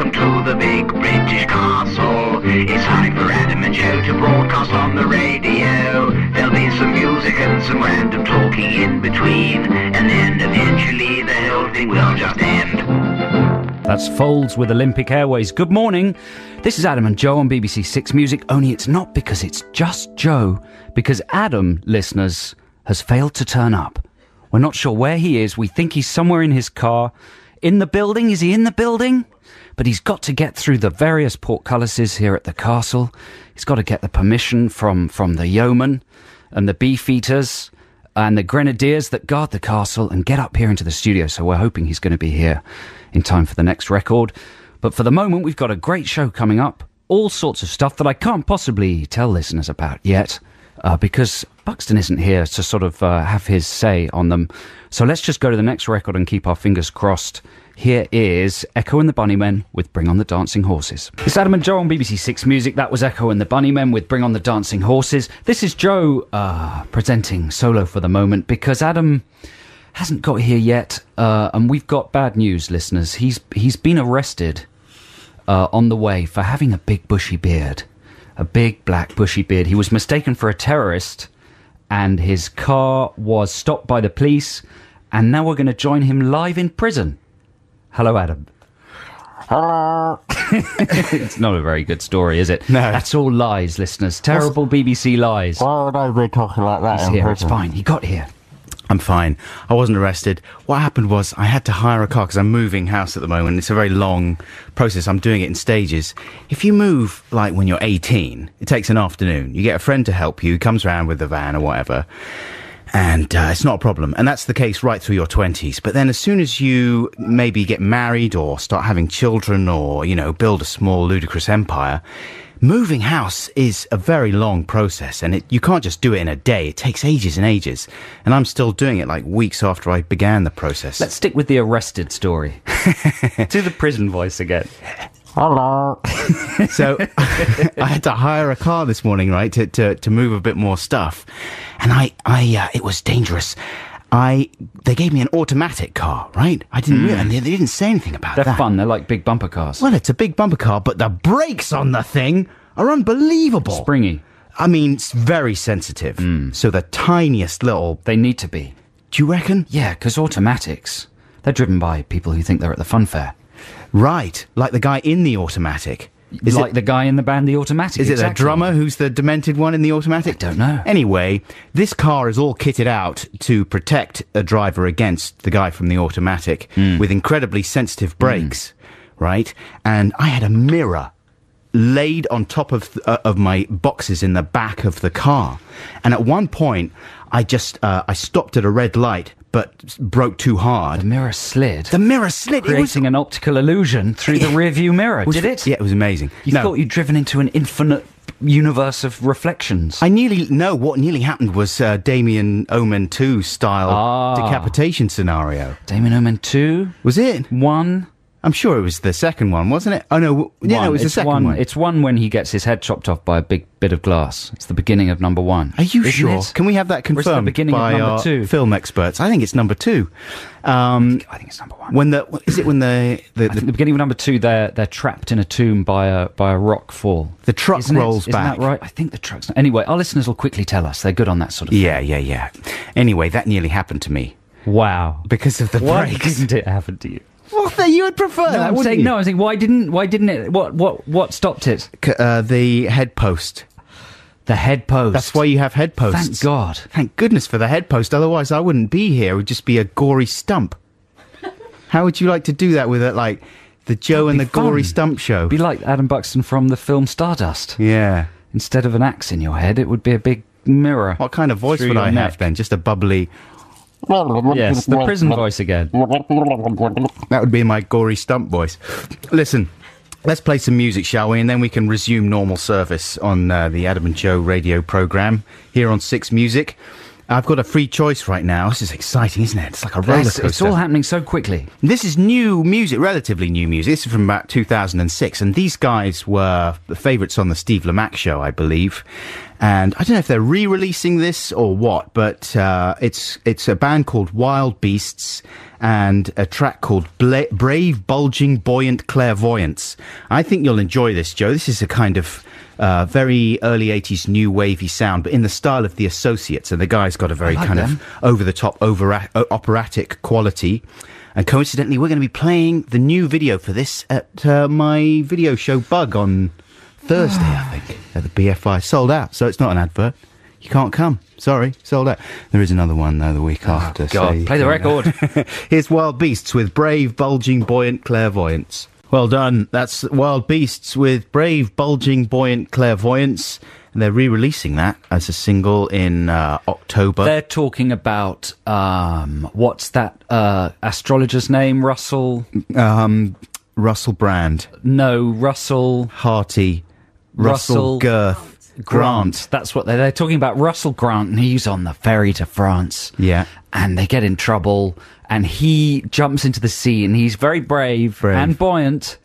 welcome to the big British castle. It's time for Adam and Joe to broadcast on the radio. There'll be some music and some random talking in between, and then eventually the whole thing will just end. That's Folds with Olympic Airways. Good morning. This is Adam and Joe on BBC Six Music, only it's not because it's just Joe, because Adam, listeners, has failed to turn up. We're not sure where he is. We think he's somewhere in his car. In the building? Is he in the building? But he's got to get through the various portcullises here at the castle. He's got to get the permission from the yeomen and the beefeaters and the grenadiers that guard the castle and get up here into the studio. So we're hoping he's going to be here in time for the next record. But for the moment, we've got a great show coming up. All sorts of stuff that I can't possibly tell listeners about yet, because Buxton isn't here to sort of have his say on them. So let's just go to the next record and keep our fingers crossed. Here is Echo and the Bunnymen with Bring on the Dancing Horses. It's Adam and Joe on BBC Six Music. That was Echo and the Bunnymen with Bring on the Dancing Horses. This is Joe presenting solo for the moment because Adam hasn't got here yet, and we've got bad news, listeners. He's been arrested on the way for having a big bushy beard. A big black bushy beard. He was mistaken for a terrorist, and his car was stopped by the police, and now we're going to join him live in prison. Hello, Adam. Hello. It's not a very good story, is it? No. That's all lies, listeners. Terrible BBC lies. Why would I be talking like that? He's here, it's fine. He got here. I'm fine. I wasn't arrested. What happened was I had to hire a car because I'm moving house at the moment. It's a very long process. I'm doing it in stages. If you move, like, when you're 18, it takes an afternoon. You get a friend to help you, who comes around with the van or whatever, and it's not a problem. And that's the case right through your 20s. But then as soon as you maybe get married or start having children or, you know, build a small ludicrous empire, moving house is a very long process, and you can't just do it in a day. It takes ages and ages, and I'm still doing it like weeks after I began the process. Let's stick with the arrested story. Do the prison voice again. Hello. So I had to hire a car this morning, right, to move a bit more stuff, and it was dangerous. They gave me an automatic car, right? I didn't realize, and they didn't say anything about that. They're fun. They're like big bumper cars. Well, it's a big bumper car, but the brakes on the thing are unbelievable. Springy. I mean, it's very sensitive. So the tiniest little... They need to be. Do you reckon? Yeah, because automatics, they're driven by people who think they're at the fun fair. Right, like the guy in the automatic. The guy in the band The Automatic. Is it the drummer who's the demented one in the automatic? I don't know. Anyway, this car is all kitted out to protect a driver against the guy from the automatic with incredibly sensitive brakes, right? And I had a mirror laid on top of my boxes in the back of the car. And at one point, I stopped at a red light, but broke too hard. The mirror slid. Creating an optical illusion through the rearview mirror. Did it? Yeah, it was amazing. You thought you'd driven into an infinite universe of reflections. What nearly happened was Damien Omen 2 style decapitation scenario. Damien Omen 2? Was it? 1? I'm sure it was the second one, wasn't it? Oh, no. Yeah, no, it was the second one. It's one when he gets his head chopped off by a big bit of glass. It's the beginning of number 1. Are you sure? Can we have that confirmed by our film experts? I think it's number 2. I think it's number 1. At the beginning of number 2, they're trapped in a tomb by a rock fall. The truck rolls back. Isn't that right? I think the truck's... Anyway, our listeners will quickly tell us. They're good on that sort of thing. Yeah. Anyway, that nearly happened to me. Wow. Because of the brakes. Why didn't it happen to you? Well, you would prefer that, wouldn't you? I was saying, why didn't it? What stopped it? The head post. The head post. That's why you have head posts. Thank God. Thank goodness for the head post. Otherwise, I wouldn't be here. It would just be a gory stump. How would you like to do that with it, like the Joe and the Gory Stump show? It'd be like Adam Buxton from the film Stardust. Yeah. Instead of an axe in your head, it would be a big mirror. What kind of voice would I have then? Just a bubbly... Yes, the prison voice again. That would be my Gory Stump voice. Listen, let's play some music, shall we? And then we can resume normal service on the Adam and Joe radio programme here on Six Music. I've got a free choice right now. This is exciting, isn't it? It's like a roller coaster. It's all happening so quickly. This is new music, relatively new music. This is from about 2006, and these guys were the favourites on the Steve Lamacq show, I believe. And I don't know if they're re-releasing this or what, but it's a band called Wild Beasts and a track called Brave, Bulging, Buoyant Clairvoyance. I think you'll enjoy this, Joe. This is a kind of very early 80s new wavy sound, but in the style of the Associates, and the guy's got a very of over-the-top, operatic quality. And coincidentally, we're going to be playing the new video for this at my video show Bug on Thursday, I think, at the BFI. Sold out, so it's not an advert. You can't come. Sorry, sold out. There is another one, though, the week after. God, so play the record. Here's Wild Beasts with Brave, Bulging, Buoyant Clairvoyance. Well done. That's Wild Beasts with Brave, Bulging, Buoyant Clairvoyance. And they're re-releasing that as a single in October. They're talking about, what's that astrologer's name? Russell Brand. No, Russell... Harty. Russell Girth. Grant. That's what they're talking about. Russell Grant, and he's on the ferry to France. Yeah. And they get in trouble, and he jumps into the sea, and he's very brave. And buoyant.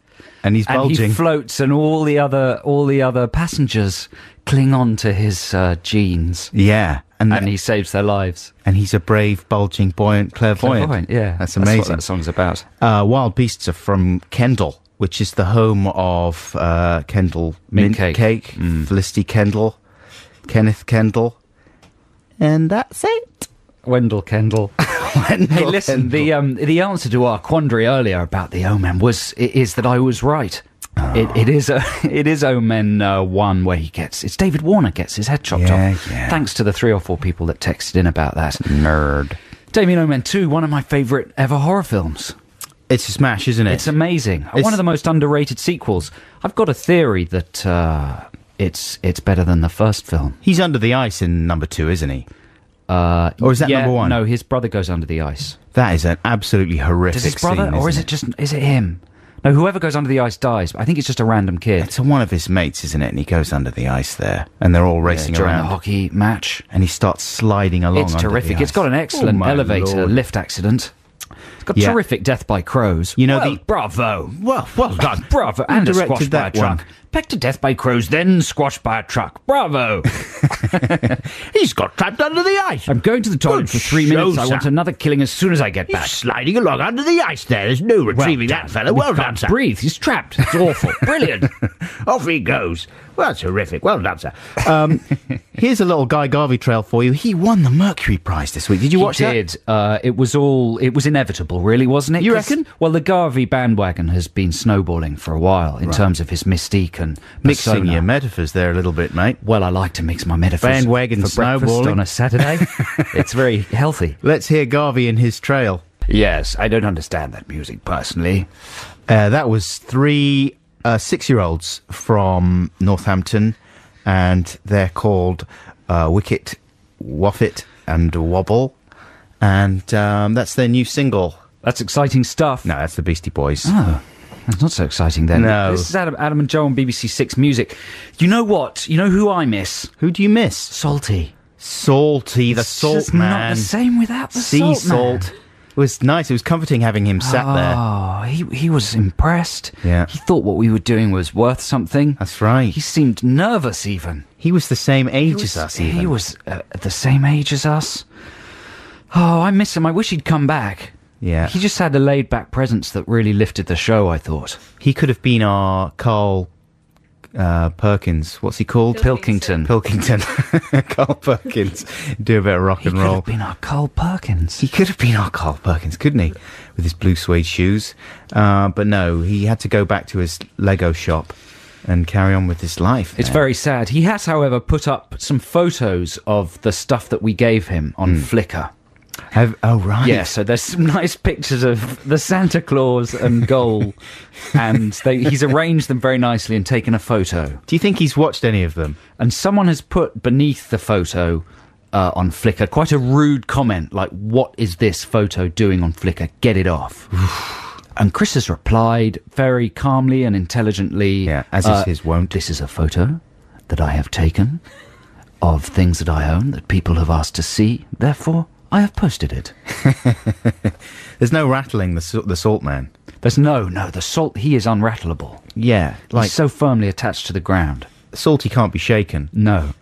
And he's bulging. And he floats, and all the other passengers cling on to his jeans. Yeah. And he saves their lives. And he's a brave, bulging, buoyant, clairvoyant. Yeah. That's amazing. That's what that song's about. Wild Beasts are from Kendal, which is the home of Kendal Mint Cake, Felicity Kendal, Kenneth Kendal, and that's it. Wendell Kendall. Hey, listen, Kendall. the answer to our quandary earlier about the Omen is that I was right. It is Omen 1 where it's David Warner gets his head chopped off. Yeah. Thanks to the 3 or 4 people that texted in about that. Nerd. Damien Omen 2, one of my favourite ever horror films. It's a smash, isn't it? It's amazing. One of the most underrated sequels. I've got a theory that it's better than the first film. He's under the ice in number 2, isn't he? Or is that number 1? No, his brother goes under the ice. That is an absolutely horrific Does his brother, scene, or is it him? No, whoever goes under the ice dies, but I think it's just a random kid. It's one of his mates, isn't it? And he goes under the ice there, and they're all racing during around. the hockey match. And he starts sliding along. It's under terrific. the It's ice. got an excellent my elevator Lord. lift accident. It's got Yeah. terrific death by crows. You know bravo. Well done. Bravo. Who And a directed squash by a that one? truck. Pecked to death by crows, then squashed by a truck. Bravo. He's got trapped under the ice. I'm going to the toilet for 3 show, minutes. I sir. want another killing as soon as I get back. sliding along under the ice there. There's no retrieving that fella. He can't breathe. He's trapped. It's awful. Brilliant. Off he goes. Well, that's horrific. Well done, sir. Here's a little Guy Garvey trail for you. He won the Mercury Prize this week. Did you watch that? He did. It was inevitable, really, wasn't it? You 'Cause- reckon? Well, the Garvey bandwagon has been snowballing for a while in terms of his mystique and Mixing persona. your metaphors there a little bit, mate. Well, I like to mix my metaphors Bandwagon for breakfast snowballing. on a Saturday. It's very healthy. Let's hear Garvey and his trail. Yes, I don't understand that music personally. That was 3 6-year-olds from Northampton, and they're called Wicket, Waffit, and Wobble, and that's their new single. That's exciting stuff. No, that's the Beastie Boys. Oh, that's not so exciting then. No. This is Adam and Joe on BBC 6 Music. You know what? You know who I miss? Who do you miss? Salty. Salty, the It's salt just man. not the same without the Sea salt. salt. It was nice. It was comforting having him sat there. Oh, he was impressed. Yeah. He thought what we were doing was worth something. That's right. He seemed nervous even. He was the same age as us, even. He was the same age as us. Oh, I miss him. I wish he'd come back. Yeah. He just had a laid-back presence that really lifted the show, I thought. He could have been our Carl Perkins. What's he called? Pilkington. Pilkington. Carl Perkins. Do a bit of rock He and could roll. have been our Carl Perkins. He could have been our Carl Perkins, couldn't he? With his blue suede shoes. But no, he had to go back to his Lego shop and carry on with his life. It's man. very sad. He has, however, put up some photos of the stuff that we gave him on Flickr. Oh, right. Yeah, so there's some nice pictures of the Santa Claus and Goal, and he's arranged them very nicely and taken a photo. Do you think he's watched any of them? And someone has put beneath the photo on Flickr quite a rude comment, like, "What is this photo doing on Flickr? Get it off." And Chris has replied very calmly and intelligently. Yeah, as is his wont. This is a photo that I have taken of things that I own that people have asked to see. Therefore, I have posted it. There's no rattling the salt man. There's the salt, he is unrattleable. Yeah, like He's so firmly attached to the ground. Salty can't be shaken. No.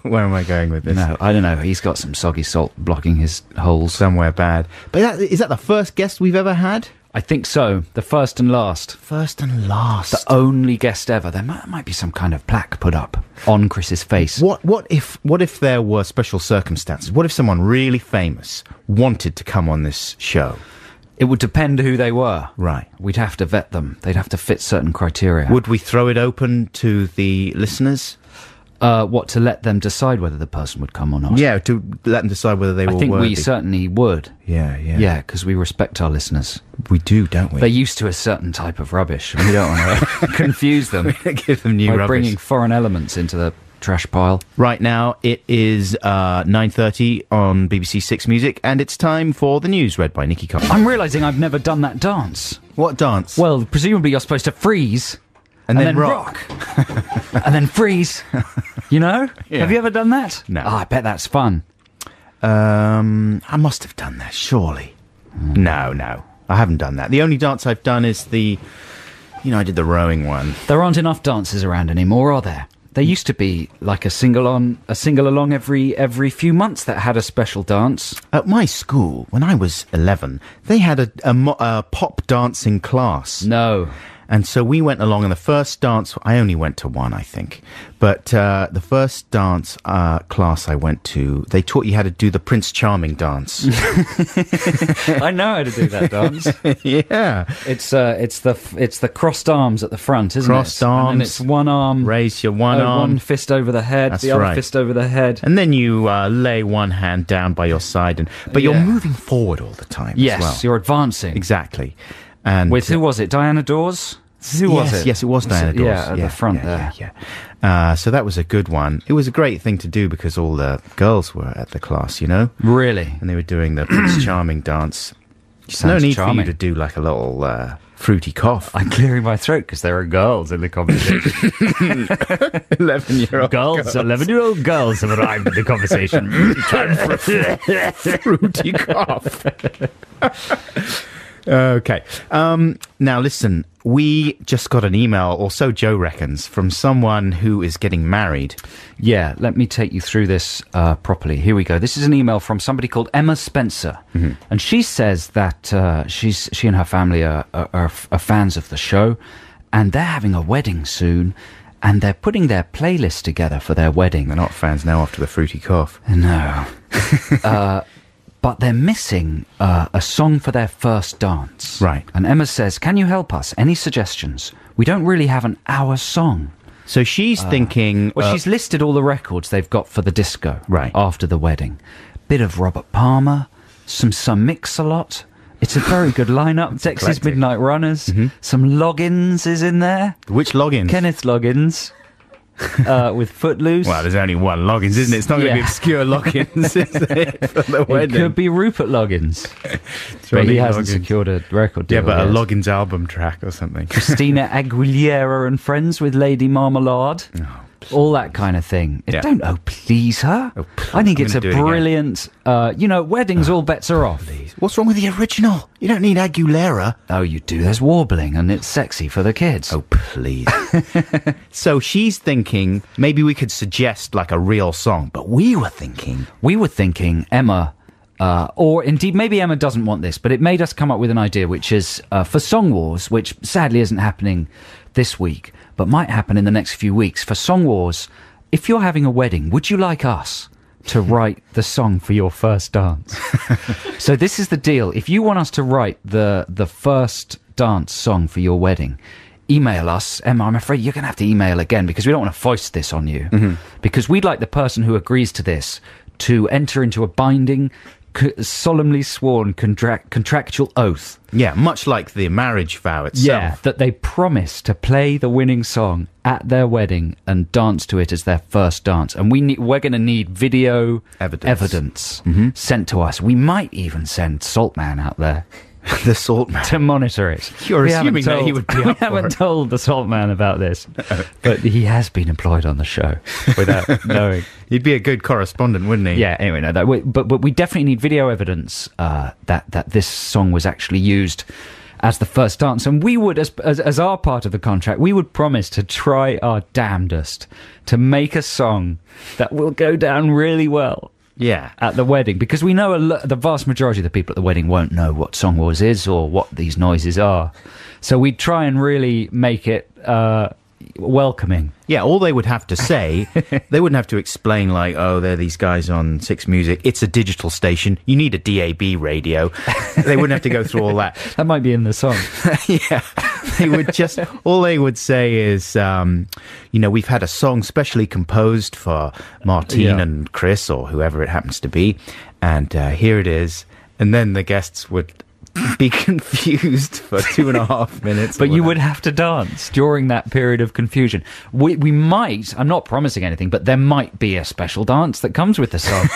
Where am I going with this? No, I don't know. He's got some soggy salt blocking his holes. Somewhere bad. But is that the first guest we've ever had? I think so. The first and last. First and last. The only guest ever. There might be some kind of plaque put up on Chris's face. What if there were special circumstances? What if someone really famous wanted to come on this show? It would depend who they were. Right. We'd have to vet them. They'd have to fit certain criteria. Would we throw it open to the listeners? What, to let them decide whether the person would come or not? Yeah, to let them decide whether they were I think worthy. we certainly would. Yeah. Yeah, because we respect our listeners. We do, don't we? They're used to a certain type of rubbish, and we don't want to confuse them Give them new by rubbish. bringing foreign elements into the trash pile. Right now, it is 9:30 on BBC Six Music, and it's time for the news read by Nikki Cox. I'm realising I've never done that dance. What dance? Well, presumably you're supposed to freeze and then rock. and then freeze. You know? Yeah. Have you ever done that? No. Oh, I bet that's fun. I must have done that, surely. No, I haven't done that. The only dance I've done is I did the rowing one. There aren't enough dances around anymore, are there? There used to be like a single along every few months that had a special dance. At my school, when I was 11, they had a pop dancing class. No. And so we went along, and the first dance, I only went to one, I think. But the first dance class I went to, they taught you how to do the Prince Charming dance. I know how to do that dance. Yeah. It's the crossed arms at the front, isn't Crossed it? arms. And then it's one arm. Raise your one arm. One fist over the head, That's the other right. fist over the head. And then you lay one hand down by your side, but you're Yeah. moving forward all the time Yes, as well. you're advancing. Exactly. And With who was it? Diana Dawes? Who was it? Yes, it was Diana Dawes. Yeah, at the front there. Yeah. So that was a good one. It was a great thing to do because all the girls were at the class, Really? and they were doing the Prince Charming dance. No Sounds need for charming. you to do like a little fruity cough. I'm clearing my throat because there are girls in the conversation. 11-year-old girls, 11-year-old girls have arrived in the conversation. fruity cough. Okay. Now listen, we just got an email, or so Joe reckons, from someone who is getting married. Yeah, let me take you through this properly. Here we go. This is an email from somebody called Emma Spencer. Mm-hmm. And she says that she and her family are fans of the show, and they're having a wedding soon, and they're putting their playlist together for their wedding. They're not fans now after the fruity cough. No. But they're missing a song for their first dance. Right. And Emma says, can you help us? Any suggestions? We don't really have an hour song. So she's thinking... Well, she's listed all the records they've got for the disco. Right. After the wedding. Bit of Robert Palmer, some Mix-a-Lot. It's a very good lineup. Texas eclectic. Midnight Runners. Mm-hmm. Some Loggins is in there. Which logins? Kenneth Loggins. With Footloose. Well, there's only one Loggins, isn't it? It's not going to be Yeah. obscure Loggins, is it, for the It wedding? could be Rupert Loggins. But Ronnie he hasn't Loggins. secured a record deal. Yeah, but a yet. Loggins album track or something. Christina Aguilera and Friends with Lady Marmalade. All that kind of thing. Yeah. Don't please her. Oh, I think I'm it's a gonna do it again. brilliant... weddings, all bets are off. What's wrong with the original? You don't need Aguilera. Oh, you do. There's warbling and it's sexy for the kids. Oh, please. So she's thinking maybe we could suggest like a real song, but we were thinking... We were thinking Emma... or indeed, maybe Emma doesn't want this, but it made us come up with an idea, which is for Song Wars, which sadly isn't happening this week, but might happen in the next few weeks. For Song Wars, if you're having a wedding, would you like us to write the song for your first dance? So this is the deal. If you want us to write the first dance song for your wedding, email us. Emma, I'm afraid you're going to have to email again because we don't want to foist this on you. Mm-hmm. Because we'd like the person who agrees to this to enter into a binding, solemnly sworn contractual oath. Yeah, much like the marriage vow itself. Yeah, that they promise to play the winning song at their wedding and dance to it as their first dance. And we're going to need video evidence sent to us. We might even send Saltman out there. The Saltman. To monitor it. You're We assuming haven't that he would be We up for haven't it. told the Saltman about this, but he has been employed on the show without knowing. He'd be a good correspondent, wouldn't he? Yeah. Anyway, no, but we definitely need video evidence that this song was actually used as the first dance. And we would, as our part of the contract, we would promise to try our damnedest to make a song that will go down really well. Yeah. At the wedding, because we know the vast majority of the people at the wedding won't know what Song Wars is or what these noises are. So we'd try and really make it welcoming. Yeah, all they would have to say, they wouldn't have to explain like, oh, they're these guys on Six Music. It's a digital station. You need a DAB radio. They wouldn't have to go through all that. That might be in the song. Yeah. All they would say is, we've had a song specially composed for Martine and Chris or whoever it happens to be. And here it is. And then the guests would be confused for 2.5 minutes. But you would have to dance during that period of confusion. We might, I'm not promising anything, but there might be a special dance that comes with the song.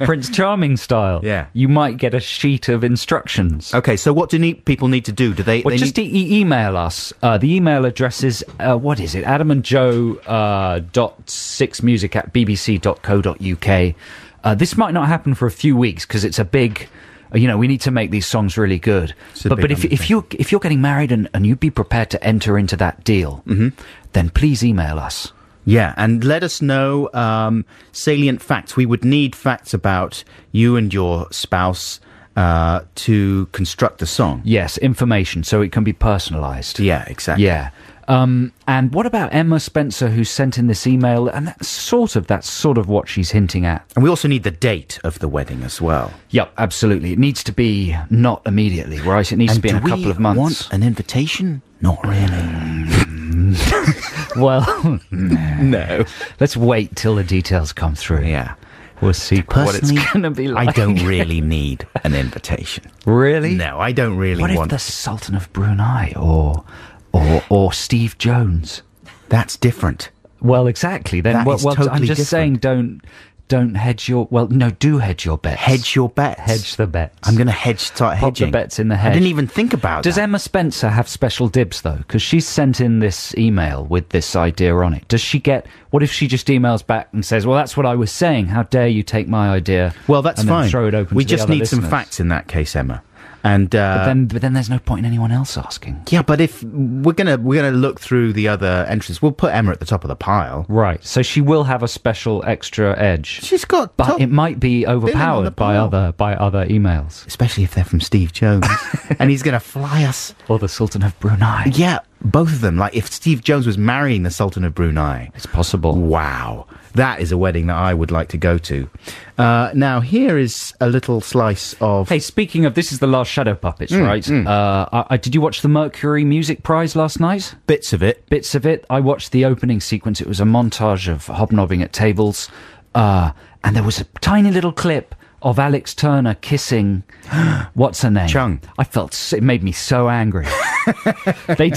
Prince Charming style. Yeah. You might get a sheet of instructions. Okay, so what do people need to do? Do they? Well, just email us. The email address is, what is it? adamandjoe.6music@bbc.co.uk. This might not happen for a few weeks because it's a big... we need to make these songs really good. But if you're getting married and you'd be prepared to enter into that deal, then please email us. Yeah, and let us know salient facts. We would need facts about you and your spouse to construct the song. Yes, information, so it can be personalised. Yeah, exactly. Yeah. And what about Emma Spencer, who sent in this email? And that's sort of what she's hinting at. And we also need the date of the wedding as well. Yep, absolutely. It needs to be not immediately, right? It needs to be in a couple of months. Want an invitation? Not really. Well, no. Let's wait till the details come through. Yeah. We'll see what it's going to be like. I don't really need an invitation. Really? No, I don't really want... What if the Sultan of Brunei or Steve Jones? That's different. Well, exactly. Then, that is totally I'm just saying, don't hedge your... Well, no, do hedge your bets. Hedge your bets. Hedge the bets. I'm going to start hedging. Pop the bets in the hedge. I didn't even think about Does that. Emma Spencer have special dibs, though? Because she's sent in this email with this idea on it. Does she get... What if she just emails back and says, well, that's what I was saying. How dare you take my idea? Well, that's and fine. Then throw it open we to the just other need some listeners? facts in that case, Emma. And but then there's no point in anyone else asking. Yeah, but if we're gonna look through the other entrants, we'll put Emma at the top of the pile. Right. So she will have a special extra edge. She's got, but it might be overpowered by other emails, especially if they're from Steve Jones, and he's gonna fly us or the Sultan of Brunei. Yeah, both of them. Like if Steve Jones was marrying the Sultan of Brunei, it's possible. Wow. That is a wedding that I would like to go to. Now, here is a little slice of... Hey, speaking of... This is the last Shadow Puppets, right? Did you watch the Mercury Music Prize last night? Bits of it. Bits of it. I watched the opening sequence. It was a montage of hobnobbing at tables. And there was a tiny little clip of Alex Turner kissing... what's her name? Chung. It made me so angry. They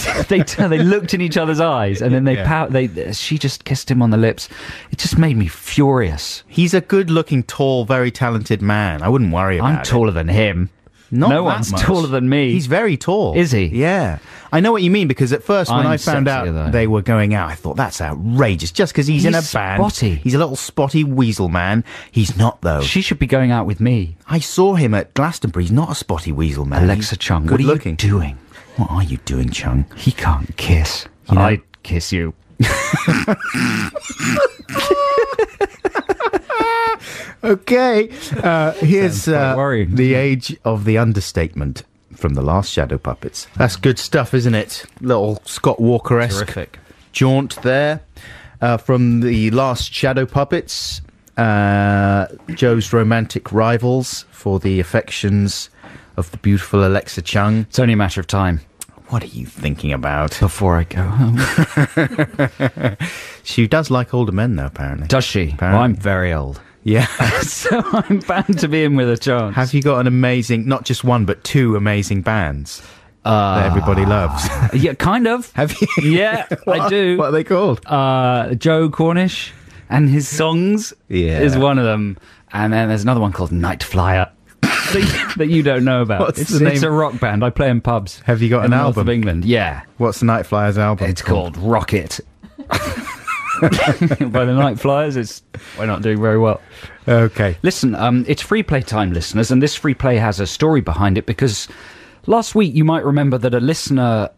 looked in each other's eyes and then she just kissed him on the lips. It just made me furious. He's a good-looking, tall, very talented man. I wouldn't worry about it. I'm taller than him. No one's taller than me. He's very tall. Is he? Yeah. I know what you mean, because at first when I found out they were going out, I thought, that's outrageous. Just because he's in a band. Spotty. He's a little spotty weasel man. He's not, though. She should be going out with me. I saw him at Glastonbury. He's not a spotty weasel man. Alexa Chung, what are you doing? What are you doing, Chung? He can't kiss. I'd kiss you. Okay, here's the age of the understatement from the last Shadow Puppets. That's good stuff, isn't it? Little Scott Walker-esque jaunt there from the last Shadow Puppets. Joe's romantic rivals for the affections of the beautiful Alexa Chung. It's only a matter of time. What are you thinking about? Before I go home. She does like older men, though, apparently. Does she? Apparently. Well, I'm very old. Yeah. So I'm bound to be in with a chance. Have you got an amazing, not just one, but two amazing bands that everybody loves? Yeah, kind of. Have you? Yeah, I do. What are they called? Joe Cornish and his songs is one of them. And then there's another one called Night Flyer. That you don't know about. It's a rock band. I play in pubs. Have you got an album? North of England. Yeah. What's the Night Flyers album? It's called Rocket. By the Night Flyers, we're not doing very well. Okay. Listen, it's free play time, listeners, and this free play has a story behind it because Last week, you might remember that a listener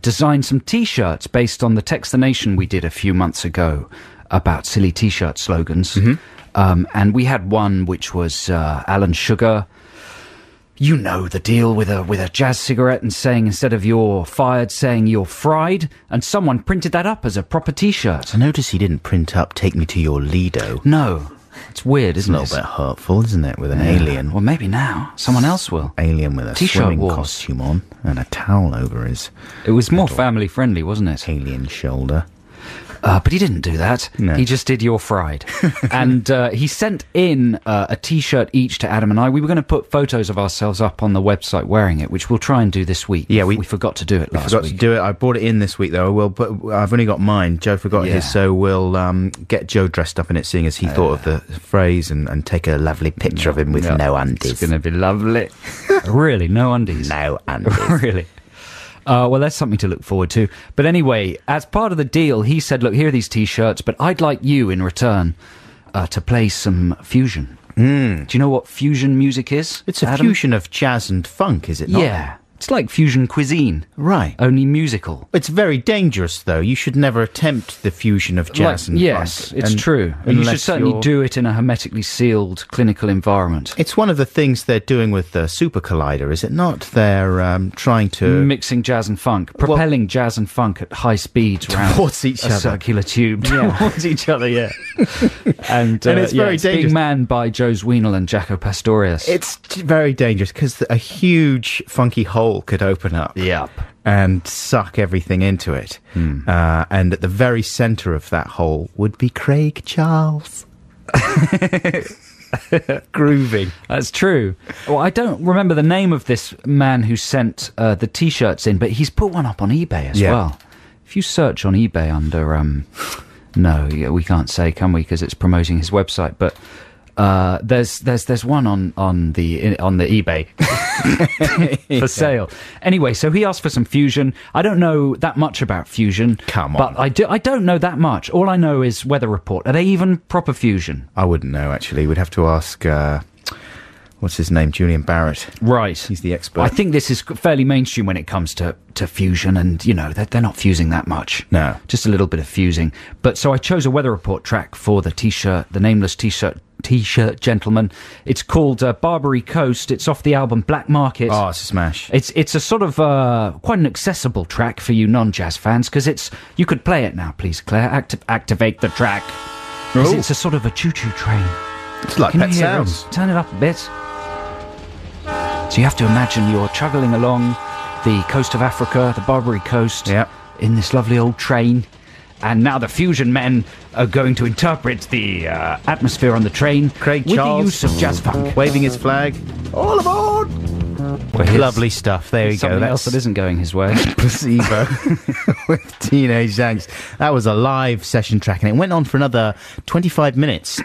designed some T-shirts based on the Text the Nation we did a few months ago about silly T-shirt slogans. And we had one which was Alan Sugar. You know the deal with a jazz cigarette and saying instead of you're fired, saying you're fried. And someone printed that up as a proper T-shirt. I notice he didn't print up "Take Me to Your Lido." No. It's weird, It's isn't a it? little bit hurtful, isn't it? With an alien. Well, maybe now. Someone else will. Alien with a T-shirt swimming wars. costume on and a towel over his It was more family friendly, wasn't it? alien shoulder. But he didn't do that. No. He just did You're Fried. And he sent in a T-shirt each to Adam and I. We were going to put photos of ourselves up on the website wearing it, which we'll try and do this week. Yeah, we forgot to do it last Forgot week. to do it. I brought it in this week, though. Well, but I've only got mine. Joe forgot Yeah. his, so we'll get Joe dressed up in it, seeing as he thought of the phrase, and take a lovely picture of him with no undies. It's going to be lovely. Really, no undies. No undies. Really. Well, that's something to look forward to. But anyway, as part of the deal, he said, look, here are these T-shirts, but I'd like you, in return, to play some fusion. Do you know what fusion music is? It's a Adam? fusion of jazz and funk, is it not? Yeah. It's like fusion cuisine. Right. Only musical. It's very dangerous, though. You should never attempt the fusion of jazz and yes, funk. it's and true. And you should unless certainly you're- do it in a hermetically sealed clinical environment. It's one of the things they're doing with the Super Collider, is it not? They're trying to... Mixing jazz and funk, propelling jazz and funk at high speeds Towards around each a other. circular tube towards each other, yeah. and it's very being dangerous. manned by Joe Zweenel and Jaco Pastorius. It's very dangerous, because a huge funky hole could open up. Yep. And suck everything into it. And at the very centre of that hole would be Craig Charles. Grooving. That's true. Well, I don't remember the name of this man who sent the T-shirts in, but he's put one up on eBay as Yeah. well. If you search on eBay under... no, yeah, we can't say, can we? Because it's promoting his website. But there's one on the eBay for sale. Anyway, so he asked for some fusion. I don't know that much about fusion. Come on. But I don't know that much. All I know is Weather Report. Are they even proper fusion? I wouldn't know, actually. We'd have to ask... what's his name? Julian Barrett. Right. He's the expert. I think this is fairly mainstream when it comes to fusion, and, you know, they're not fusing that much. No. Just a little bit of fusing. But so I chose a Weather Report track for the T-shirt, the nameless T-shirt gentleman. It's called Barbary Coast. It's off the album Black Market. Oh, it's a smash. It's a sort of quite an accessible track for you non-jazz fans, because you could play it now, please, Claire. Activate the track. 'Cause Oh. it's a sort of a choo-choo train. It's like Can Pet you hear Sounds. it? Turn it up a bit. So you have to imagine you're chugging along the coast of Africa, the Barbary Coast, Yep. in this lovely old train. And now the fusion men are going to interpret the atmosphere on the train Craig with Charles. the use of jazz funk. Waving his flag. All aboard! Well, here's Lovely stuff. There you go. Something else that isn't going his way. Placebo with Teenage Angst. That was a live session track, and it went on for another 25 minutes.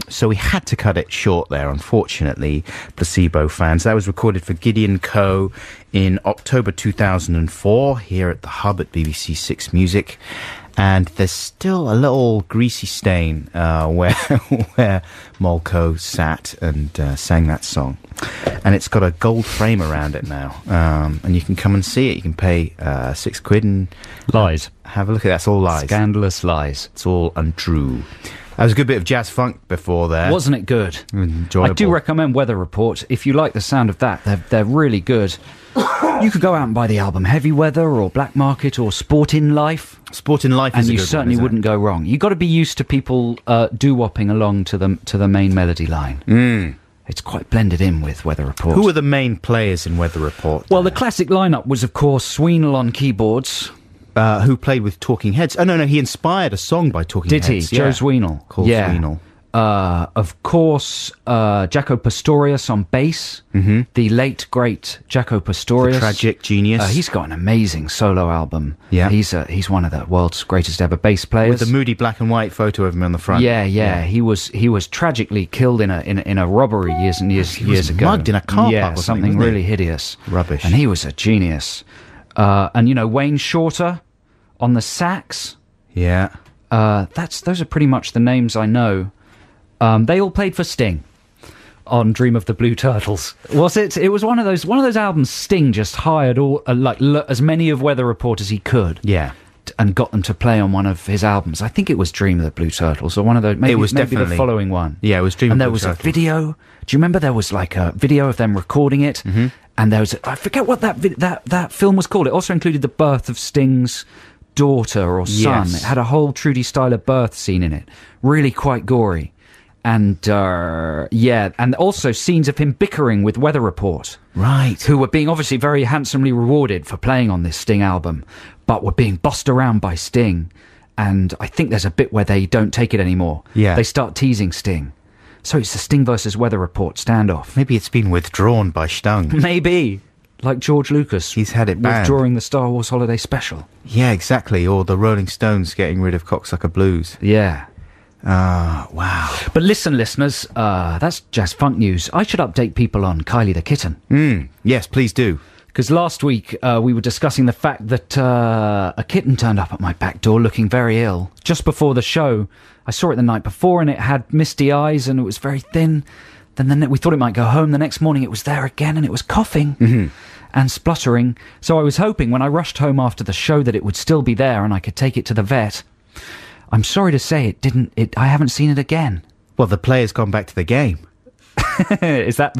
So we had to cut it short there, unfortunately, Placebo fans. That was recorded for Gideon Co. in October 2004 here at the Hub at BBC Six Music. And there's still a little greasy stain where Molko sat and sang that song. And it's got a gold frame around it now. And you can come and see it. You can pay £6 and Lies. have a look at it. That's all lies. Scandalous lies. It's all untrue. That was a good bit of jazz funk before there. Wasn't it good? Enjoyable. I do recommend Weather Report. If you like the sound of that, they're really good. You could go out and buy the album Heavy Weather or Black Market or Sport in Life, Sport in Life is and a you good one, certainly isn't it? wouldn't go wrong. You've got to be used to people doo-wopping along to the main melody line. It's quite blended in with Weather Report. Who are the main players in Weather Report? Well, the classic lineup was, of course, Sweenel on keyboards. Who played with Talking Heads? Oh, no, he inspired a song by Talking Did he? Heads. Joe yeah. Sweenel. Called yeah. Sweenel. Of course, Jaco Pastorius on bass. Mm-hmm. The late, great Jaco Pastorius. The tragic genius. He's got an amazing solo album. Yeah. He's one of the world's greatest ever bass players. With the moody black and white photo of him on the front. Yeah. He was tragically killed in a robbery years and years was ago. mugged in a car yeah, park or something, something wasn't he? really hideous. Rubbish. And he was a genius. And Wayne Shorter on the sax. Yeah. Those are pretty much the names I know. They all played for Sting. on Dream of the Blue Turtles. Was it? It was one of those albums. Sting just hired all as many of Weather Report as he could. Yeah. And got them to play on one of his albums. I think it was Dream of the Blue Turtles, or one of those. Maybe, It was maybe definitely the following one. Yeah, it was Dream of And the there Blue was Turtles. a video. Do you remember there was like a video of them recording it? Mm-hmm. And there was I forget what that film was called. It also included the birth of Sting's daughter or son. Yes. It had a whole Trudy Styler birth scene in it. Really quite gory. And and also scenes of him bickering with Weather Report. Right. Who were being obviously very handsomely rewarded for playing on this Sting album, but were being bossed around by Sting. And I think there's a bit where they don't take it anymore. Yeah. They start teasing Sting. So it's the Sting versus Weather Report standoff. Maybe it's been withdrawn by Stung. Maybe. Like George Lucas. He's had it banned. withdrawing the Star Wars Holiday Special. Yeah, exactly. Or the Rolling Stones getting rid of Cocksucker Blues. Yeah. Ah, wow. But listen, listeners, that's Jazz Funk News. I should update people on Kylie the kitten. Yes, please do. Because last week we were discussing the fact that a kitten turned up at my back door looking very ill. Just before the show, I saw it the night before and it had misty eyes and it was very thin. Then we thought it might go home. The next morning it was there again and it was coughing and spluttering. So I was hoping when I rushed home after the show that it would still be there and I could take it to the vet. I'm sorry to say it didn't. I haven't seen it again. Well, the player's gone back to the game. Is that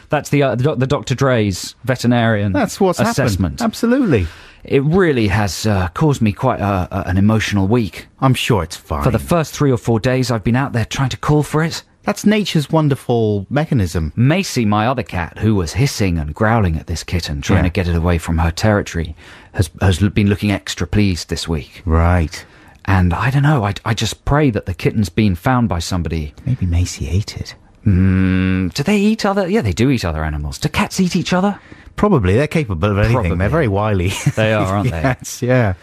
that's the Dr. Dre's veterinarian That's what's assessment? happened. Absolutely. It really has caused me quite an emotional week. I'm sure it's fine. For the first 3 or 4 days, I've been out there trying to call for it. That's nature's wonderful mechanism. Macy, my other cat, who was hissing and growling at this kitten, trying to get it away from her territory, has been looking extra pleased this week. Right. And I don't know, I just pray that the kitten's been found by somebody. Maybe Macy ate it. Do they eat other... Yeah, they do eat other animals. Do cats eat each other? Probably. They're capable of anything. Probably. They're very wily. They are, aren't they? Yes, yeah.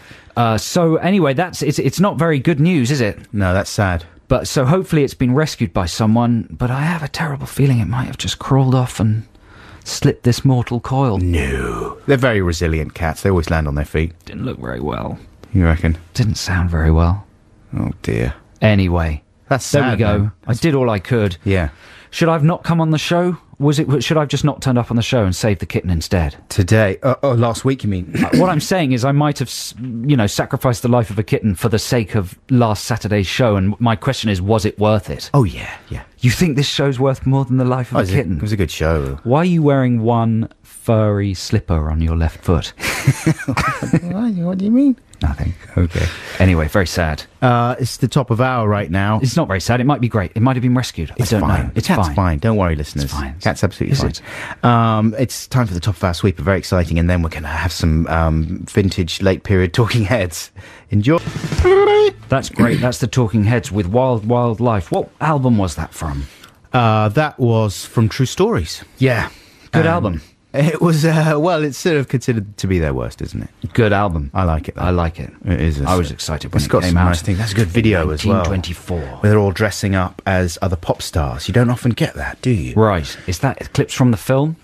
So anyway, it's not very good news, is it? No, that's sad. But so hopefully it's been rescued by someone, but I have a terrible feeling it might have just crawled off and slipped this mortal coil. No. They're very resilient cats. They always land on their feet. Didn't look very well. You reckon? Didn't sound very well. Oh, dear. Anyway. That's There sad, we go. man. I did all I could. Yeah. Should I have not come on the show? Should I have just not turned up on the show and saved the kitten instead? Today. Last week, you mean? What I'm saying is I might have, sacrificed the life of a kitten for the sake of last Saturday's show, and my question is, was it worth it? Oh, yeah, yeah. You think this show's worth more than the life of a kitten? It was a good show. Why are you wearing one furry slipper on your left foot? What do you mean? Nothing. Okay. Anyway, very sad. It's the top of hour right now. It's not very sad. It might be great. It might have been rescued. It's I don't fine. know. It's Cat's fine. fine. Don't worry, listeners. It's fine. Cat's absolutely Is fine. It's time for the top of our sweeper. Very exciting. And then we're going to have some vintage late period talking heads. Enjoy. That's great. That's the Talking Heads with Wild Wild Life. What album was that from? That was from True Stories. Yeah. Good album. It was, it's sort of considered to be their worst, isn't it? Good album. I like it, though. I like it. It is. I was excited when It's it got came some out. nice things. That's a good video as well. 1924. Where they're all dressing up as other pop stars. You don't often get that, do you? Right. Is that clips from the film?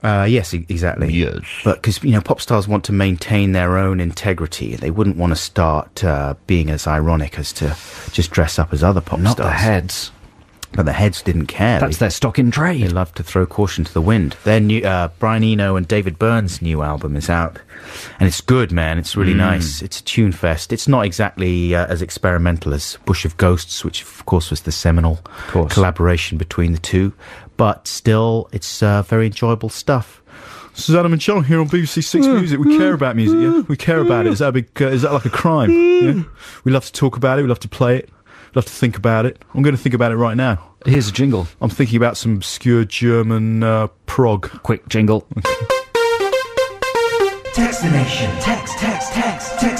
Yes, exactly. Yes. But because, pop stars want to maintain their own integrity. They wouldn't want to start being as ironic as to just dress up as other pop Not stars. the heads. But the heads didn't care. That's their stock in They trade. love to throw caution to the wind. Their new Brian Eno and David Byrne's new album is out, and it's good, man. It's really nice. It's a tune fest. It's not exactly as experimental as Bush of Ghosts, which of course was the seminal collaboration between the two, but still, it's very enjoyable stuff. This is Adam and John here on BBC Six Music. We care about music, yeah. We care about it. Is that a big? Is that like a crime? Yeah? We love to talk about it. We love to play it. Love to think about it. I'm going to think about it right now. Here's a jingle. I'm thinking about some obscure German prog. Quick jingle. Text the nation. Text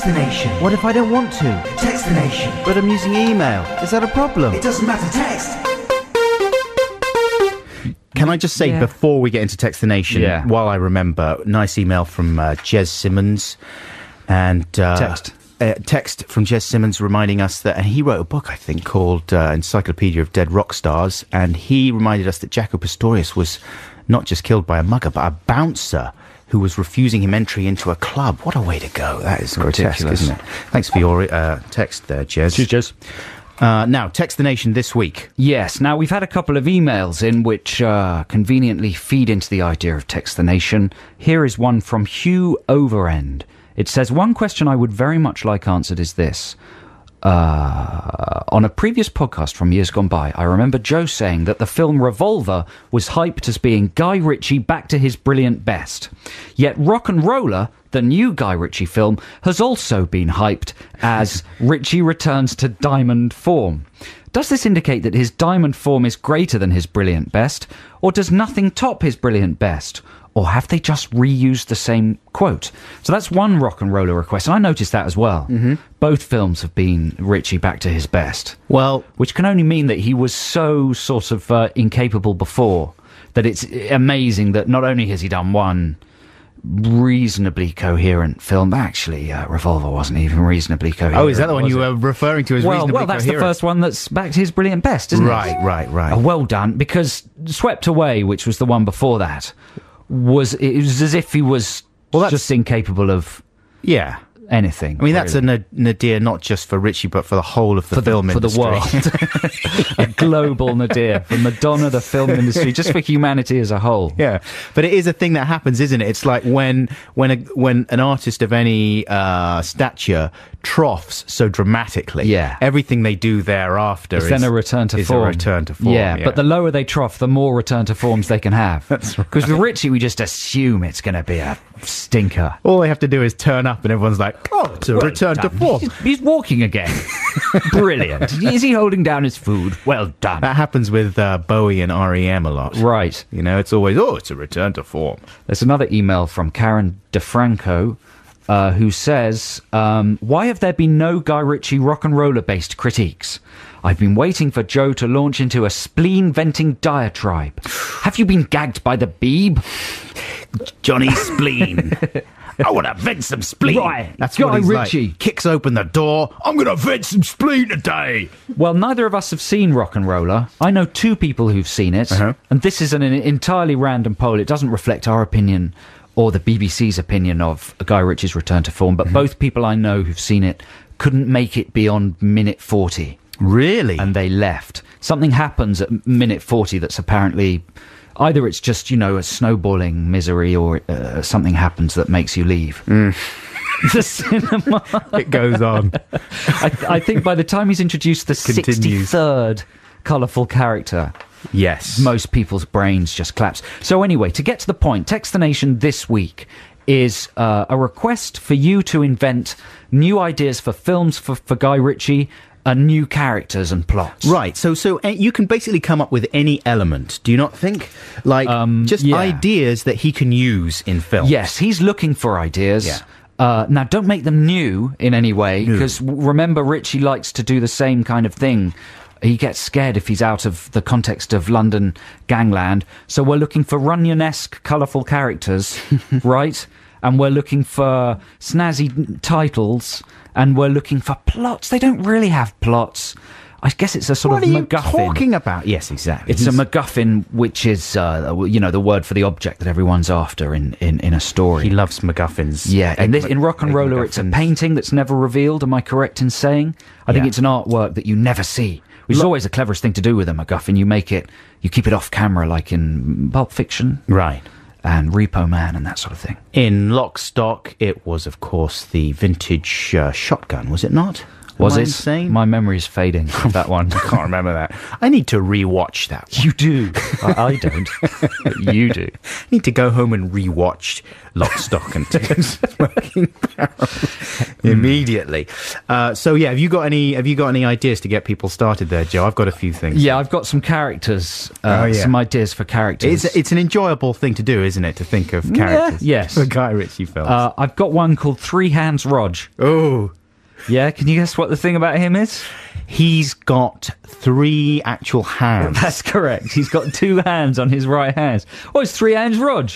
the nation. What if I don't want to? Text the nation. But I'm using email. Is that a problem? It doesn't matter, text. Can I just say, Yeah. before we get into Text the Nation, Yeah. while I remember, nice email from Jez Simmons. And text from Jez Simmons reminding us that, and he wrote a book, I think, called Encyclopedia of Dead Rock Stars, and he reminded us that Jaco Pastorius was not just killed by a mugger, but a bouncer who was refusing him entry into a club. What a way to go. That is grotesque, Ridiculous. isn't it? Thanks for your text there, Jez. Cheers, Jez. Now, Text the Nation this week. Yes. Now, we've had a couple of emails in which conveniently feed into the idea of Text the Nation. Here is one from Hugh Overend. It says, one question I would very much like answered is this. On a previous podcast from years gone by, I remember Joe saying that the film Revolver was hyped as being Guy Ritchie back to his brilliant best. Yet Rock and Roller, the new Guy Ritchie film, has also been hyped as Ritchie returns to diamond form. Does this indicate that his diamond form is greater than his brilliant best, or does nothing top his brilliant best? Or have they just reused the same quote? So that's one Rock and Roller request, and I noticed that as well. Mm-hmm. Both films have been Ritchie back to his best. Well, which can only mean that he was so sort of incapable before that it's amazing that not only has he done one reasonably coherent film. Actually, Revolver wasn't even reasonably coherent. Oh, is that the one you were referring to as reasonably coherent? Well, that's the first one that's back to his brilliant best, isn't it? Right. Well done, because Swept Away, which was the one before that, it was as if he was just incapable of anything. I mean, that's a nadir not just for Ritchie, but for the whole of the film industry. For the world. A global nadir for Madonna, the film industry, just for humanity as a whole. Yeah, but it is a thing that happens, isn't it? It's like when an artist of any stature troughs so dramatically, everything they do thereafter is then a return to form. A return to form. Yeah, but the lower they trough, the more return to forms they can have. That's right. Because with Ritchie, we just assume it's going to be a stinker. All they have to do is turn up and everyone's like, oh, it's a return to form. He's walking again. Brilliant. Is he holding down his food? Well done. That happens with Bowie and R.E.M. a lot. Right. You know, it's always, it's a return to form. There's another email from Karen DeFranco, who says, why have there been no Guy Ritchie rock and roller based critiques? I've been waiting for Joe to launch into a spleen-venting diatribe. Have you been gagged by the Beeb? Johnny Spleen. I want to vent some spleen. Right, that's Guy what he's Ritchie. Like. Kicks open the door. I'm going to vent some spleen today. Well, neither of us have seen Rock and Roller. I know two people who've seen it, and this is an entirely random poll. It doesn't reflect our opinion or the BBC's opinion of Guy Ritchie's return to form, but both people I know who've seen it couldn't make it beyond minute 40. Really? And they left. Something happens at minute 40 that's apparently... Either it's just, a snowballing misery, or something happens that makes you leave. The cinema. It goes on. I think by the time he's introduced the 63rd colourful character... Yes. Most people's brains just collapse. So anyway, to get to the point, Text the Nation this week is a request for you to invent new ideas for films for Guy Ritchie, new characters and plots. Right. So you can basically come up with any element, do you not think? Like, ideas that he can use in film. Yes, he's looking for ideas. Yeah. Now, don't make them new in any way, because remember, Ritchie likes to do the same kind of thing. He gets scared if he's out of the context of London gangland. So we're looking for Runyon-esque, colourful characters, right? And we're looking for snazzy titles, and we're looking for plots. They don't really have plots. I guess it's a sort of MacGuffin. What are you talking about? Yes, exactly. It's a MacGuffin, which is, the word for the object that everyone's after in a story. He loves MacGuffins. Yeah, in Rock and Roller, it's a painting that's never revealed. Am I correct in saying? I think it's an artwork that you never see. Which is always the cleverest thing to do with a MacGuffin. You keep it off camera, like in Pulp Fiction. Right. And Repo Man and that sort of thing. In Lock, Stock, it was, of course, the vintage shotgun, was it not? Was Am I it? insane? My memory's fading with that one. I can't remember that. I need to rewatch that one. You do. I don't. But you do. I need to go home and rewatch Lock, Stock and Two Smoking Barrels immediately. Have you got any ideas to get people started there, Joe? I've got a few things. Yeah, I've got some characters. Some ideas for characters. It's an enjoyable thing to do, isn't it? To think of characters. Yes. For Guy Ritchie films. I've got one called Three Hands Rog. Oh. Yeah, can you guess what the thing about him is? He's got 3 actual hands. That's correct. He's got 2 hands on his right hand. Oh, it's 3 hands Rog.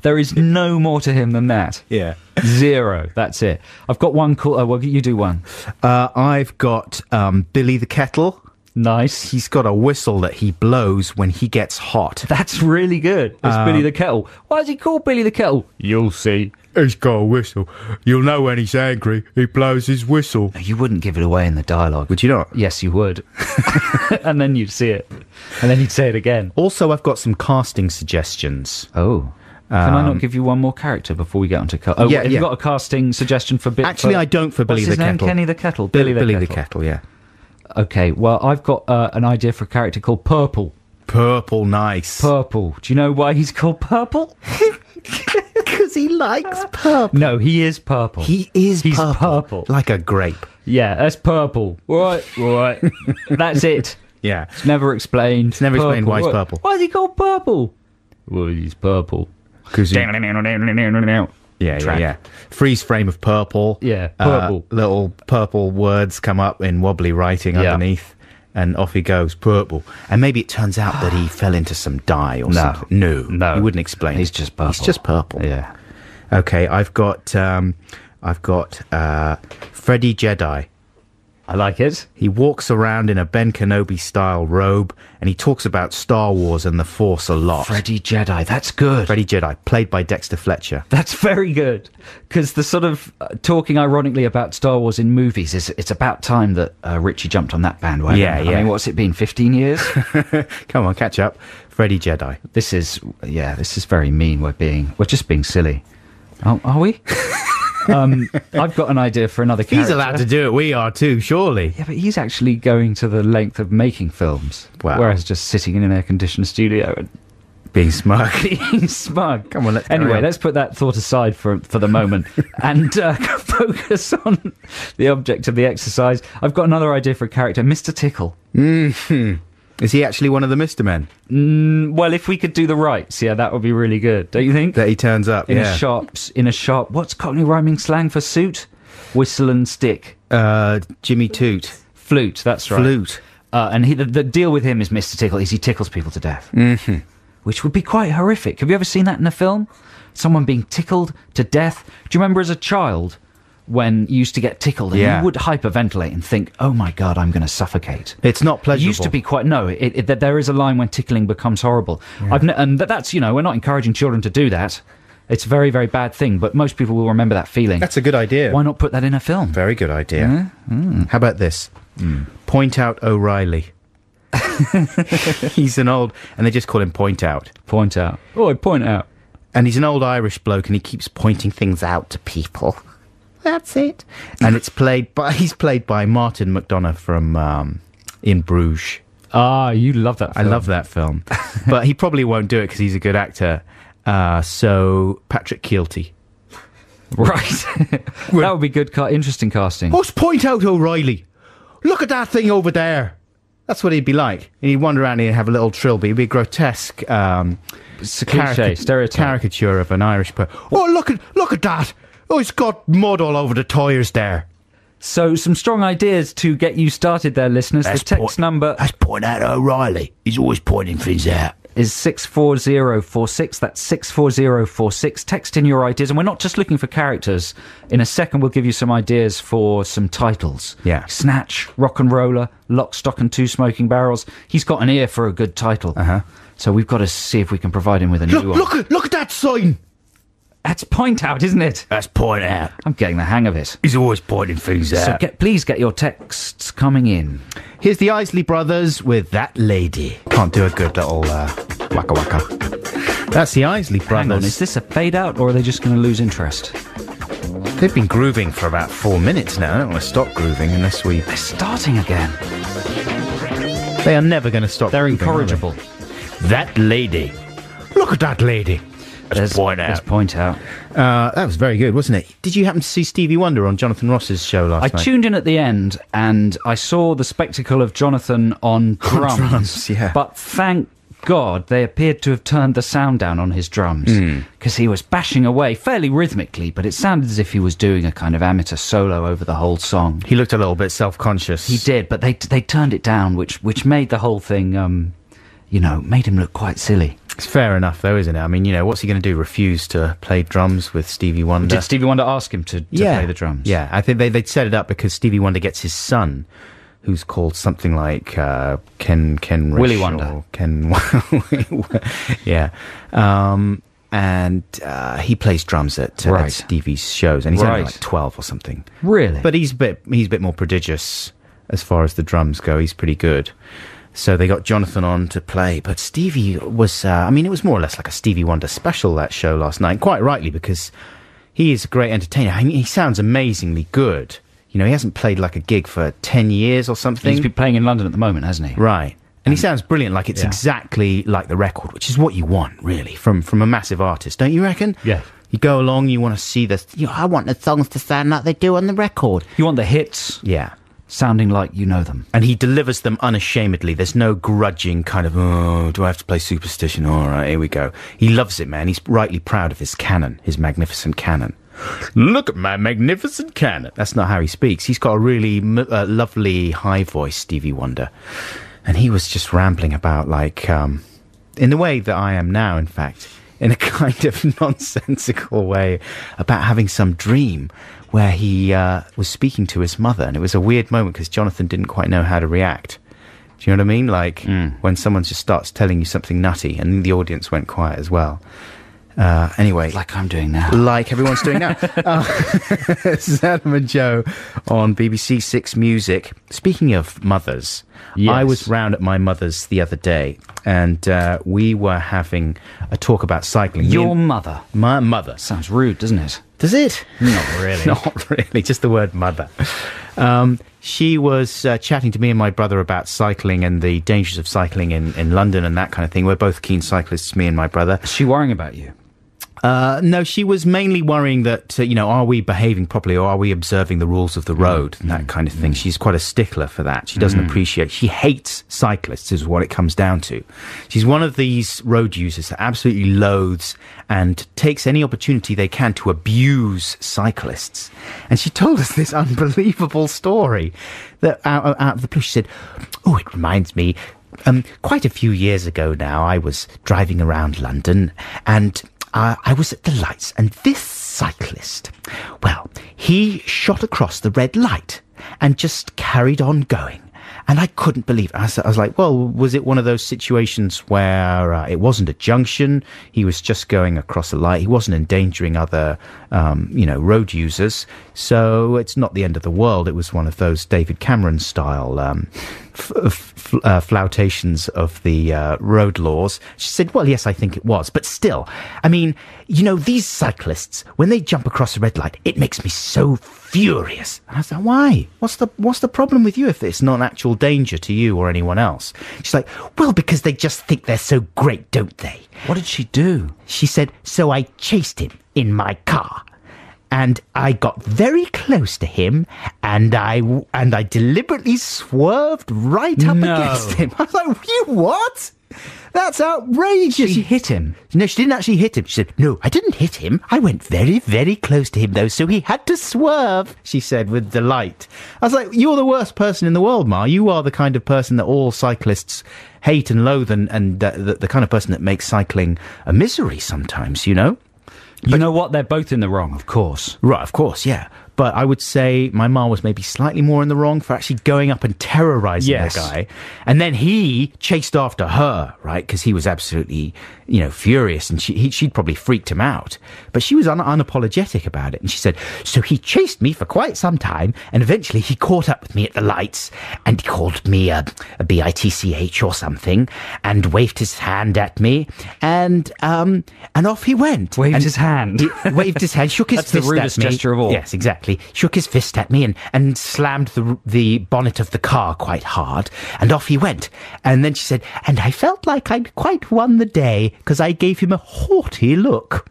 There is no more to him than that. Yeah. 0. That's it. I've got one called... well, you do one. I've got Billy the Kettle. Nice. He's got a whistle that he blows when he gets hot. That's really good. It's Billy the Kettle. Why is he called Billy the Kettle? You'll see. He's got a whistle. You'll know when he's angry. He blows his whistle. You wouldn't give it away in the dialogue. Would you not? Yes, you would. And then you'd see it. And then you'd say it again. Also, I've got some casting suggestions. Oh. Can I not give you one more character before we get onto... have you got a casting suggestion for... Actually, I don't for Billy the What's his name? Kettle. Kenny the Kettle? Billy the Kettle, yeah. Okay, well, I've got an idea for a character called Purple. Purple, nice. Purple. Do you know why he's called Purple? Because he likes purple. No, he is purple. He's purple. Like a grape. Yeah, that's purple. Right. That's it. Yeah. It's never explained. It's never explained why he's purple. Why is he called Purple? Well, he's purple. Because Yeah. Freeze frame of purple. Yeah, purple. Little purple words come up in wobbly writing underneath. And off he goes, purple. And maybe it turns out that he fell into some dye or something. No. He wouldn't explain. He's just purple. He's just purple. Yeah. Okay, I've got Freddy Jedi. I like it. He walks around in a Ben Kenobi-style robe, and he talks about Star Wars and the Force a lot. Freddy Jedi, that's good. Freddy Jedi, played by Dexter Fletcher. That's very good. Because the sort of talking ironically about Star Wars in movies, it's about time that Richie jumped on that bandwagon. Yeah. I mean, what's it been, 15 years? Come on, catch up. Freddy Jedi. This is very mean. We're just being silly. Oh, are we? I've got an idea for another character. He's allowed to do it. We are too, surely. Yeah, but he's actually going to the length of making films, whereas just sitting in an air-conditioned studio and being smug. being smug. Come on, let's let's put that thought aside for the moment and focus on the object of the exercise. I've got another idea for a character, Mr. Tickle. Mm-hmm. Is he actually one of the Mr. Men? Well, if we could do the rights, that would be really good, don't you think? That he turns up, in a shop. What's Cockney rhyming slang for suit? Whistle and stick. Jimmy Toot. Flute, that's right. Flute. And the deal with him is Mr. Tickle is he tickles people to death. Mm-hmm. Which would be quite horrific. Have you ever seen that in a film? Someone being tickled to death? Do you remember as a child when you used to get tickled and you would hyperventilate and think, oh my God, I'm going to suffocate? It's not pleasurable. It used to be quite... No, there is a line when tickling becomes horrible. Yeah. And that's, we're not encouraging children to do that. It's a very, very bad thing, but most people will remember that feeling. That's a good idea. Why not put that in a film? Very good idea. How about this? Point Out O'Reilly. He's an old... And they just call him Point Out. Point Out. Oh, Point Out. And he's an old Irish bloke and he keeps pointing things out to people. That's it. And he's played by Martin McDonagh from In Bruges. Ah, you love that film. I love that film. But he probably won't do it because he's a good actor. So, Patrick Kielty. Right. That would be good, interesting casting. Let's Point Out O'Reilly. Look at that thing over there. That's what he'd be like. And he'd wander around and he'd have a little trilby. It'd be a grotesque it's a cliche, stereotype. Caricature of an Irish person. Oh, look at that. Oh, it's got mud all over the tyres there. So, some strong ideas to get you started there, listeners. The text number... That's Point Out O'Reilly. He's always pointing things out. Is 64046. That's 64046. Text in your ideas. And we're not just looking for characters. In a second, we'll give you some ideas for some titles. Yeah. Snatch, Rock and Roller, Lock, Stock and Two Smoking Barrels. He's got an ear for a good title. Uh-huh. So we've got to see if we can provide him with a new one. Look at that sign. That's Point Out, isn't it? That's Point Out. I'm getting the hang of it. He's always pointing things out. So please get your texts coming in. Here's the Isley Brothers with That Lady. Can't do a good little waka waka. That's the Isley Brothers. Hang on, is this a fade out or are they just going to lose interest? They've been grooving for about 4 minutes now. I don't want to stop grooving unless we... They're starting again. They are never going to stop. They're grooving, incorrigible. That lady. Look at that lady. Let's Point Out. Let's Point Out. That was very good, wasn't it? Did you happen to see Stevie Wonder on Jonathan Ross's show last night? I tuned in at the end and I saw the spectacle of Jonathan on drums. Yeah. But thank God they appeared to have turned the sound down on his drums because he was bashing away fairly rhythmically, but it sounded as if he was doing a kind of amateur solo over the whole song. He looked a little bit self-conscious. He did, but they turned it down, which made the whole thing, made him look quite silly. It's fair enough, though, isn't it? I mean, what's he going to do? Refuse to play drums with Stevie Wonder? Did Stevie Wonder ask him to play the drums? Yeah, I think they'd set it up because Stevie Wonder gets his son, who's called something like Ken Willy Rish Wonder. or Ken, yeah. And he plays drums at Right. Stevie's shows, and he's only Right. like 12 or something. Really? But he's a bit more prodigious as far as the drums go. He's pretty good. So they got Jonathan on to play, but Stevie was, it was more or less like a Stevie Wonder special, that show last night, quite rightly, because he is a great entertainer. I mean, he sounds amazingly good. You know, he hasn't played like a gig for 10 years or something. He's been playing in London at the moment, hasn't he? Right. And he sounds brilliant, like it's Yeah. exactly like the record, which is what you want, really, from a massive artist, don't you reckon? Yeah. You go along, you want to see I want the songs to sound like they do on the record. You want the hits Yeah. sounding like you know them. And he delivers them unashamedly. There's no grudging kind of, oh, do I have to play Superstition? All right, here we go. He loves it, man. He's rightly proud of his canon, his magnificent canon. Look at my magnificent canon. That's not how he speaks. He's got a really lovely high voice, Stevie Wonder. And he was just rambling about, like, in the way that I am now, in fact, in a kind of nonsensical way, about having some dream where he was speaking to his mother. And it was a weird moment because Jonathan didn't quite know how to react. Do you know what I mean? Like, when someone just starts telling you something nutty, and the audience went quiet as well. Anyway. Like I'm doing now. Like everyone's doing now. This is Adam and Joe on BBC Six Music. Speaking of mothers, Yes. I was round at my mother's the other day, and we were having a talk about cycling. Your mother. My mother. Sounds rude, doesn't it? Does it? Not really. Not really, just the word mother. She was chatting to me and my brother about cycling and the dangers of cycling in London and that kind of thing. We're both keen cyclists, me and my brother. Is she worrying about you? No, she was mainly worrying that, are we behaving properly or are we observing the rules of the road and that kind of thing. She's quite a stickler for that. She doesn't appreciate, she hates cyclists is what it comes down to. She's one of these road users that absolutely loathes and takes any opportunity they can to abuse cyclists. And she told us this unbelievable story that out of the blue, she said, oh, it reminds me, quite a few years ago now, I was driving around London and I was at the lights, and this cyclist, well, he shot across the red light and just carried on going. And I couldn't believe it. I was like, well, was it one of those situations where it wasn't a junction? He was just going across a light. He wasn't endangering other, road users. So it's not the end of the world. It was one of those David Cameron style flautations of the road laws. She said, well, yes, I think it was. But still, I mean, these cyclists, when they jump across a red light, it makes me so furious. And I was like, why? What's the problem with you if it's not an actual danger to you or anyone else? She's like, well, because they just think they're so great, don't they? What did she do? She said, so I chased him in my car. And I got very close to him, and I deliberately swerved right up against him. I was like, you what? That's outrageous. She hit him. No, she didn't actually hit him. She said, no, I didn't hit him. I went very, very close to him, though, so he had to swerve, she said with delight. I was like, you're the worst person in the world, Ma. You are the kind of person that all cyclists hate and loathe, and the kind of person that makes cycling a misery sometimes, You know what? They're both in the wrong, of course. Right, of course, yeah. But I would say my ma was maybe slightly more in the wrong for actually going up and terrorising the guy. And then he chased after her, right? Because he was absolutely, furious, and she'd probably freaked him out. But she was unapologetic about it. And she said, so he chased me for quite some time, and eventually he caught up with me at the lights, and he called me a bitch or something, and waved his hand at me, and off he went. Waved his hand. He waved his hand, shook his That's the fist at me. rudest gesture of all. Yes, exactly. Shook his fist at me and slammed the bonnet of the car quite hard, and off he went. And then she said, and I felt like I'd quite won the day because I gave him a haughty look.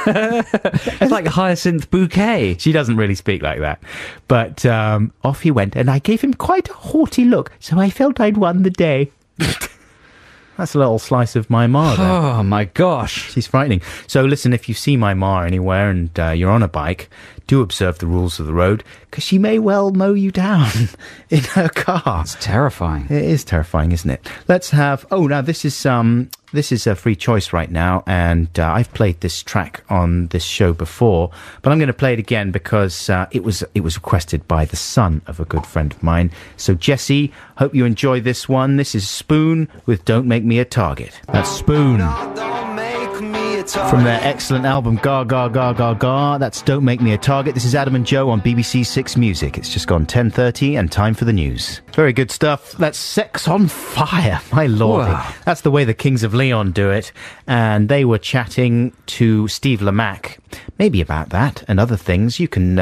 It's like Hyacinth Bouquet. She doesn't really speak like that. But off he went, and I gave him quite a haughty look, so I felt I'd won the day. That's a little slice of my ma there. Oh, my gosh. She's frightening. So listen, if you see my ma anywhere and you're on a bike, do observe the rules of the road, because she may well mow you down in her car. It's terrifying. It is terrifying, isn't it? Let's have... Oh, now this is This is a free choice right now, and I've played this track on this show before, but I'm going to play it again because it was requested by the son of a good friend of mine. So, Jesse, hope you enjoy this one. This is Spoon with Don't Make Me a Target. That's Spoon. From their excellent album, Ga Ga Ga Ga Ga. That's Don't Make Me a Target. This is Adam and Joe on BBC Six Music. It's just gone 10:30 and time for the news. Very good stuff. That's Sex on Fire. My lordy. Wow. That's the way the Kings of Leon do it. And they were chatting to Steve Lamacq, maybe about that and other things. You can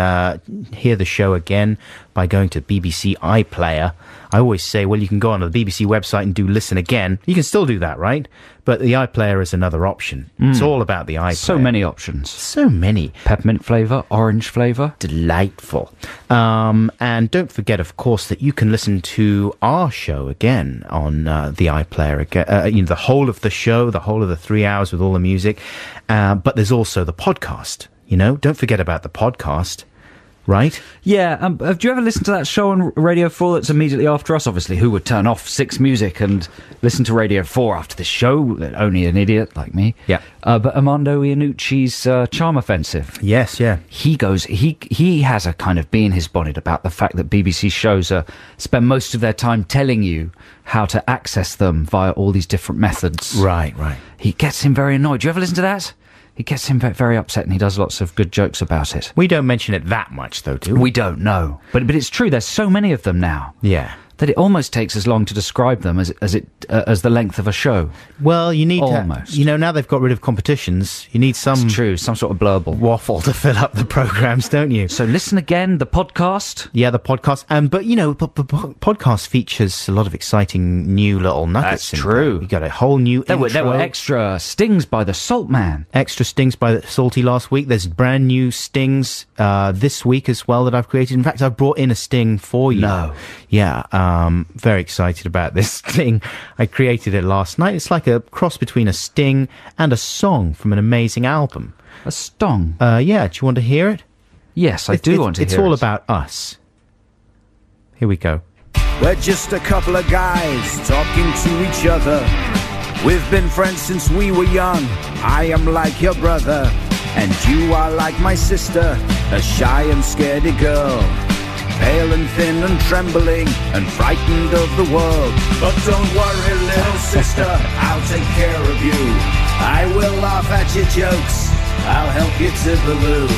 hear the show again by going to BBC iPlayer. I always say, well, you can go on to the BBC website and do listen again. You can still do that, right? But the iPlayer is another option. It's all about the iPlayer. So many options. So many. Peppermint flavour, orange flavour. Delightful. And don't forget, of course, that you can listen to our show again on the iPlayer. Again, the whole of the show, the whole of the 3 hours with all the music. But there's also the podcast. Don't forget about the podcast. Right? Yeah, have you ever listened to that show on Radio 4 that's immediately after us? Obviously, who would turn off Six Music and listen to Radio 4 after this show? Only an idiot like me. Yeah. But Armando Iannucci's Charm Offensive. Yes, yeah. He has a kind of bee in his bonnet about the fact that BBC shows spend most of their time telling you how to access them via all these different methods. Right. He gets him very annoyed. Do you ever listen to that? He gets him very upset, and he does lots of good jokes about it. We don't mention it that much, though, do we? We don't know. But it's true, there's so many of them now. Yeah. That it almost takes as long to describe them as the length of a show. Well, you need Almost. to... now they've got rid of competitions, you need some... It's true, some sort of blurble. Waffle to fill up the programmes, don't you? So listen again, the podcast. Yeah, the podcast. But, the podcast features a lot of exciting new little nuggets. That's true. You got a whole new There intro. were extra stings by the Salt Man. Extra stings by the Salty last week. There's brand new stings this week as well that I've created. In fact, I've brought in a sting for you. No. Yeah, very excited about this sting. I created it last night. It's like a cross between a sting and a song from an amazing album. A stong. Yeah, do you want to hear it? Yes, I do want to hear it. It's all about us. Here we go. We're just a couple of guys talking to each other. We've been friends since we were young. I am like your brother, and you are like my sister, a shy and scaredy girl, pale and thin and trembling and frightened of the world. But don't worry, little sister, I'll take care of you. I will laugh at your jokes, I'll help you to the loo.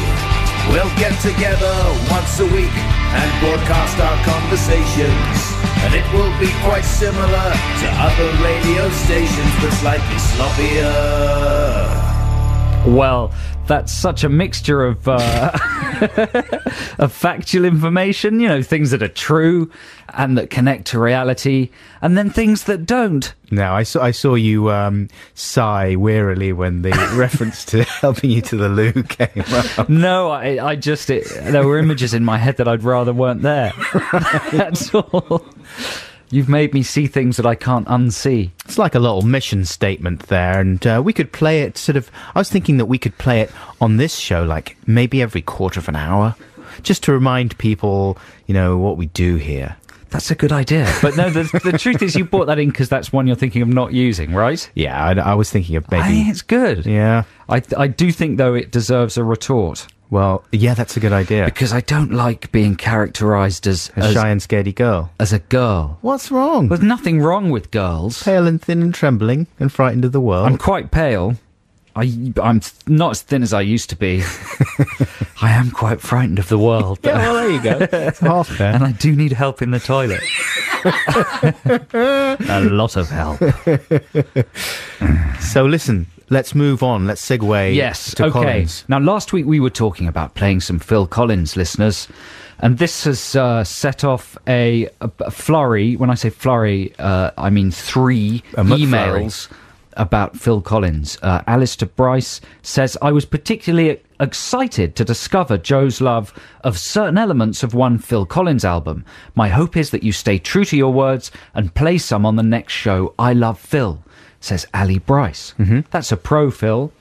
We'll get together once a week and broadcast our conversations, and it will be quite similar to other radio stations, but slightly sloppier. Well, that's such a mixture of of factual information, things that are true and that connect to reality, and then things that don't. Now, I saw you sigh wearily when the reference to helping you to the loo came up. No, I just... there were images in my head that I'd rather weren't there. That's all. You've made me see things that I can't unsee. It's like a little mission statement there, and we could play it I was thinking that we could play it on this show, like maybe every quarter of an hour, just to remind people, what we do here. That's a good idea. But no, the truth is you brought that in because that's one you're thinking of not using, right? Yeah, I was thinking of maybe... I think it's good. Yeah. I do think, though, it deserves a retort. Well, yeah, that's a good idea. Because I don't like being characterised as shy and scaredy girl. As a girl. What's wrong? There's nothing wrong with girls. Pale and thin and trembling and frightened of the world. I'm quite pale. I'm not as thin as I used to be. I am quite frightened of the world. Yeah, well, there you go. It's half fair. And I do need help in the toilet. A lot of help. So listen, let's move on. Let's segue to Collins. Now, last week we were talking about playing some Phil Collins, listeners. And this has set off a flurry. When I say flurry, I mean 3 emails about Phil Collins. Alistair Bryce says, I was particularly excited to discover Joe's love of certain elements of one Phil Collins album. My hope is that you stay true to your words and play some on the next show. I love Phil, says Ali Bryce. Mm-hmm. That's a pro Phil.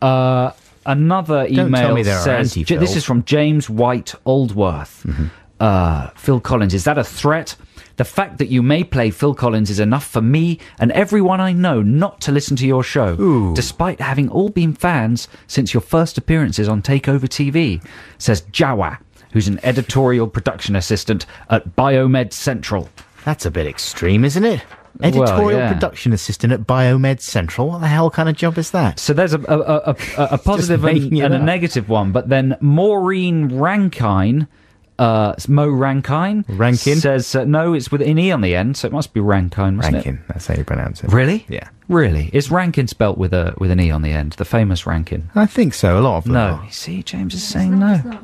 Another email says, this is from James White Aldworth. Mm-hmm. Phil Collins. Is that a threat? The fact that you may play Phil Collins is enough for me and everyone I know not to listen to your show, despite having all been fans since your first appearances on Takeover TV, says Jawa, who's an editorial production assistant at Biomed Central. That's a bit extreme, isn't it? Editorial production assistant at Biomed Central. What the hell kind of job is that? So there's a positive and a negative one, but then Maureen Rankine... Mo Rankin says no, it's with an E on the end, so it must be Rankine, mustn't Rankin, that's how you pronounce it. Really? Yeah. Really? Is Rankin spelt with an E on the end? The famous Rankin? I think so, a lot of them No. are. You see, James is saying no.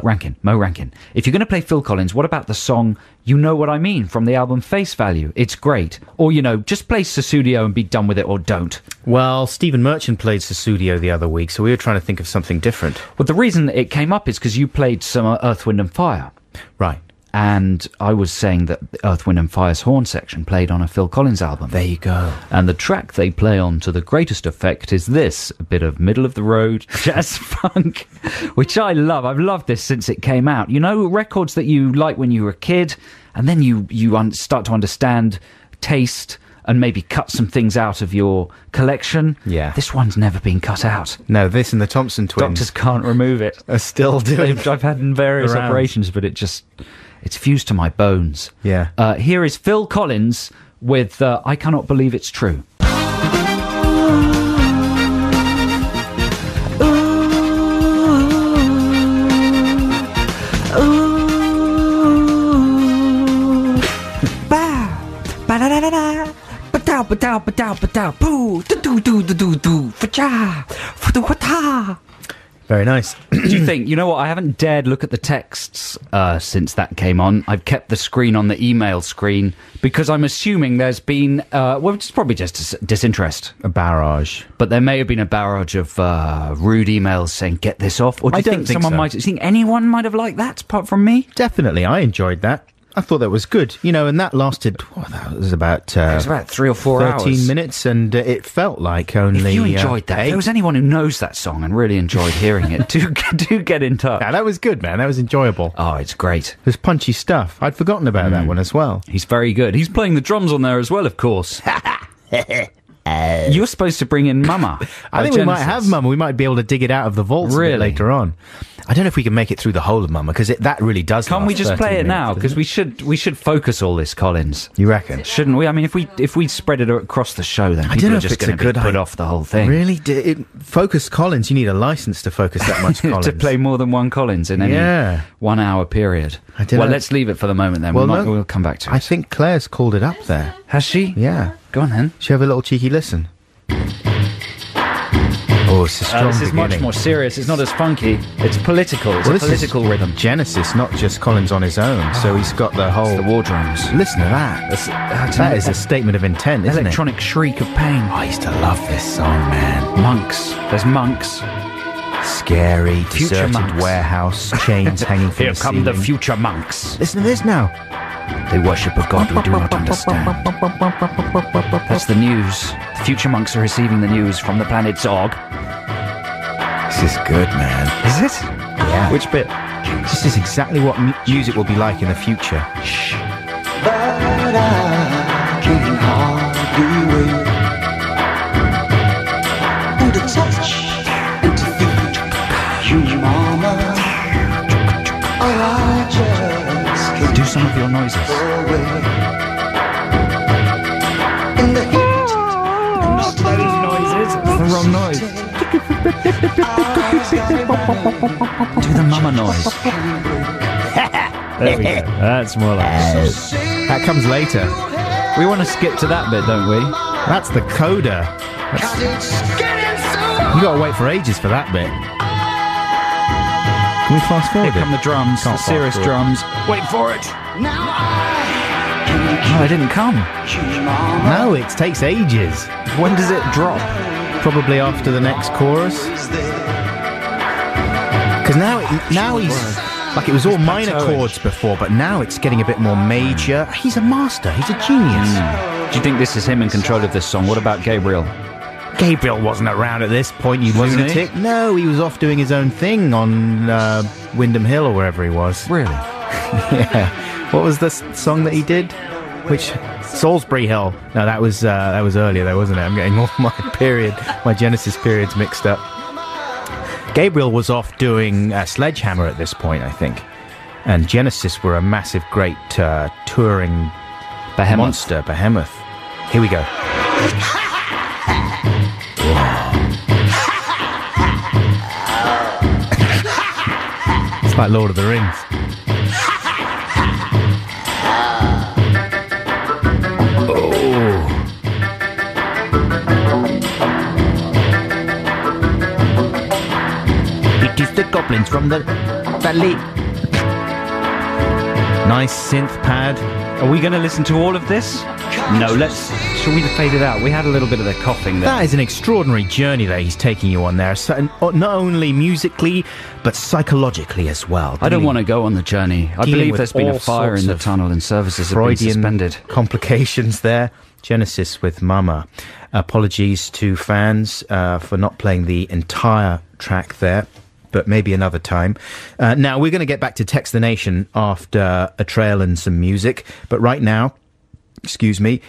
Rankin, Mo Rankin. If you're going to play Phil Collins, what about the song You Know What I Mean from the album Face Value? It's great. Or, just play Sussudio and be done with it, or don't. Well, Stephen Merchant played Sussudio the other week, so we were trying to think of something different. Well, the reason it came up is because you played some Earth, Wind and Fire. Right. And I was saying that Earth, Wind and Fire's horn section played on a Phil Collins album. There you go. And the track they play on to the greatest effect is this, a bit of middle-of-the-road jazz funk, which I love. I've loved this since it came out. Records that you like when you were a kid, and then you start to understand taste and maybe cut some things out of your collection. Yeah. This one's never been cut out. No, this and the Thompson twins Doctors can't remove it. are still doing I've had in various around. operations, but it's fused to my bones. Yeah. Here is Phil Collins with I Cannot Believe It's True. Very nice. Do you think, what, I haven't dared look at the texts since that came on. I've kept the screen on the email screen because I'm assuming there's been, it's probably just disinterest. A barrage. But there may have been a barrage of rude emails saying, get this off. Or do you think someone so. you think anyone might have liked that apart from me? Definitely, I enjoyed that. I thought that was good, and that lasted. That was about 3 or 4 hours, 13 minutes, and it felt like only. If you enjoyed that, if there was anyone who knows that song and really enjoyed hearing it, do get in touch. Yeah, that was good, man. That was enjoyable. Oh, it's great. There's punchy stuff. I'd forgotten about that one as well. He's very good. He's playing the drums on there as well, of course. You're supposed to bring in Mama. I think we might have Mama. We might be able to dig it out of the vaults a bit later on. I don't know if we can make it through the whole of Mama, because that really does. Can't we just play it now? Because we should focus all this, Collins. You reckon? Shouldn't we? I mean, if we spread it across the show, then people are just going to put off the whole thing. Really? Focus Collins. You need a license to focus that much Collins. To play more than one Collins in any 1 hour period. Let's leave it for the moment then. We'll come back to it. I think Claire's called it up there. Has she? Yeah. Go on then. Should we have a little cheeky listen? Oh, it's a strong This is much more serious. It's not as funky. It's political. It's a political rhythm. Genesis, not just Collins on his own. So he's got the whole... It's the war drums. Listen to that. That is a statement of intent, isn't Electronic shriek of pain. I used to love this song, man. Monks. There's monks. Scary, deserted monks. Warehouse, chains hanging from Here the come ceiling. the future monks. Listen to this now. They worship a god we do not understand. That's the news. The future monks are receiving the news from the planet Zog. This is good, man. Is it? Yeah. Which bit? This is exactly what music will be like in the future. Shh. But I can hardly wait and to touch and to feel you, mama. Oh, I just can't Do some of your noises. away. In the heat and the steady noises. It's the wrong noise. Do the mama noise. There we go. That's more like it. That comes later. We want to skip to that bit, don't we? That's the coda. You got to wait for ages for that bit. Can we fast forward? Here come the drums, Can't the serious fast drums. Wait for it. No, they didn't come. No, it takes ages. When does it drop? Probably after the next chorus. Because now he's like, it was all minor plateauish. chords before, but now it's getting a bit more major. He's a master. He's a genius. Do you think this is him in control of this song? What about Gabriel? Gabriel wasn't around at this point, you Wasn't lunatic. he? No, he was off doing his own thing on Windham Hill or wherever he was. Really? Yeah. What was the song that he did? Which Salisbury Hill? No, that was earlier though, wasn't it? I'm getting all my Genesis periods mixed up. Gabriel was off doing Sledgehammer at this point, I think, and Genesis were a massive, great touring behemoth. Here we go. It's like Lord of the Rings. It is the goblins from the valley. Nice synth pad. Are we going to listen to all of this? No, shall we fade it out? We had a little bit of the coughing there. That is an extraordinary journey that he's taking you on there. So, not only musically, but psychologically as well. I don't want to go on the journey. I believe there's been a fire in the tunnel and services have been suspended. Complications there. Genesis with Mama. Apologies to fans for not playing the entire track there, but maybe another time. Now, we're going to get back to Text the Nation after a trail and some music, but right now,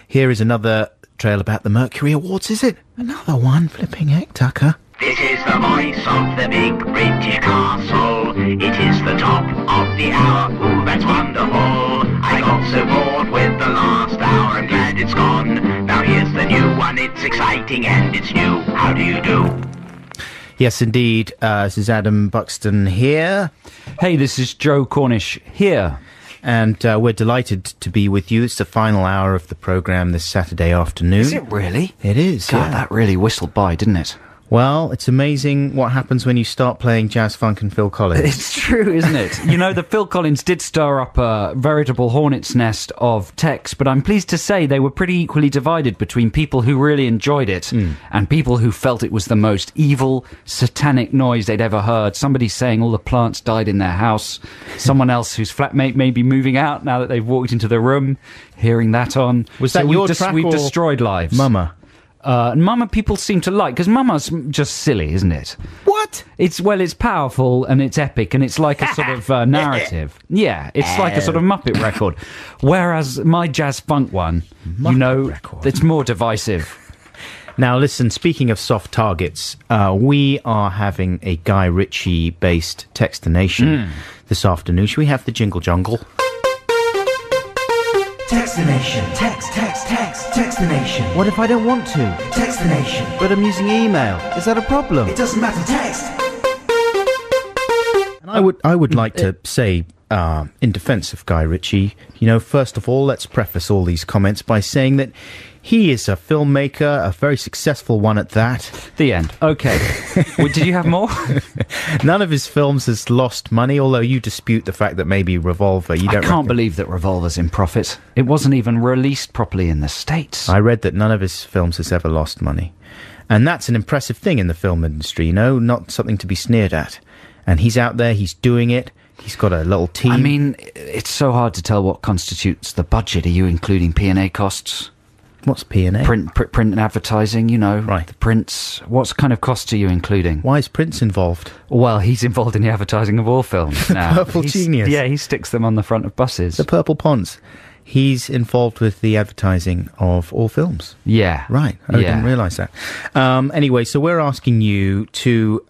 here is another trail about the Mercury Awards, is it? Another one, flipping heck, Tucker. This is the voice of the big British castle. It is the top of the hour. Ooh, that's wonderful. I got so bored with the last hour. I'm glad it's gone. Now here's the new one. It's exciting and it's new. How do you do? Yes, indeed. This is Adam Buxton here. Hey, this is Joe Cornish here. And we're delighted to be with you. It's the final hour of the programme this Saturday afternoon. Is it really? It is, God, that really whistled by, didn't it? Well, it's amazing what happens when you start playing jazz funk and Phil Collins. It's true, isn't it? You know, the Phil Collins did stir up a veritable hornet's nest of texts, but I'm pleased to say they were pretty equally divided between people who really enjoyed it and people who felt it was the most evil, satanic noise they'd ever heard. Somebody saying all the plants died in their house. Someone else whose flatmate may be moving out now that they've walked into the room, hearing that on. Was that your track we've or destroyed lives. Mama? Mama people seem to like, because Mama's just silly, isn't it? What? It's powerful and it's epic and it's like a sort of narrative. Yeah, it's like a sort of Muppet record. Whereas my jazz funk one, it's more divisive. Now listen, speaking of soft targets, we are having a Guy Ritchie-based Text the Nation this afternoon. Should we have the jingle jungle? Text the Nation. Text the Nation. What if I don't want to? Text the Nation. But I'm using email. Is that a problem? It doesn't matter, text. And I would like to say, in defence of Guy Ritchie, first of all, let's preface all these comments by saying that he is a filmmaker, a very successful one at that. The end. Okay. Did you have more? None of his films has lost money, although you dispute the fact that maybe Revolver, I can't believe that Revolver's in profit. It wasn't even released properly in the States. I read that none of his films has ever lost money. And that's an impressive thing in the film industry, not something to be sneered at. And he's out there, he's doing it. He's got a little team. I mean, it's so hard to tell what constitutes the budget. Are you including P&A costs? What's P&A? Print and advertising, Right. The prints. What kind of costs are you including? Why is Prince involved? Well, he's involved in the advertising of all films now. Purple Genius. Yeah, he sticks them on the front of buses. The Purple Ponce. He's involved with the advertising of all films. Yeah. Right. I didn't realise that. Anyway, so we're asking you to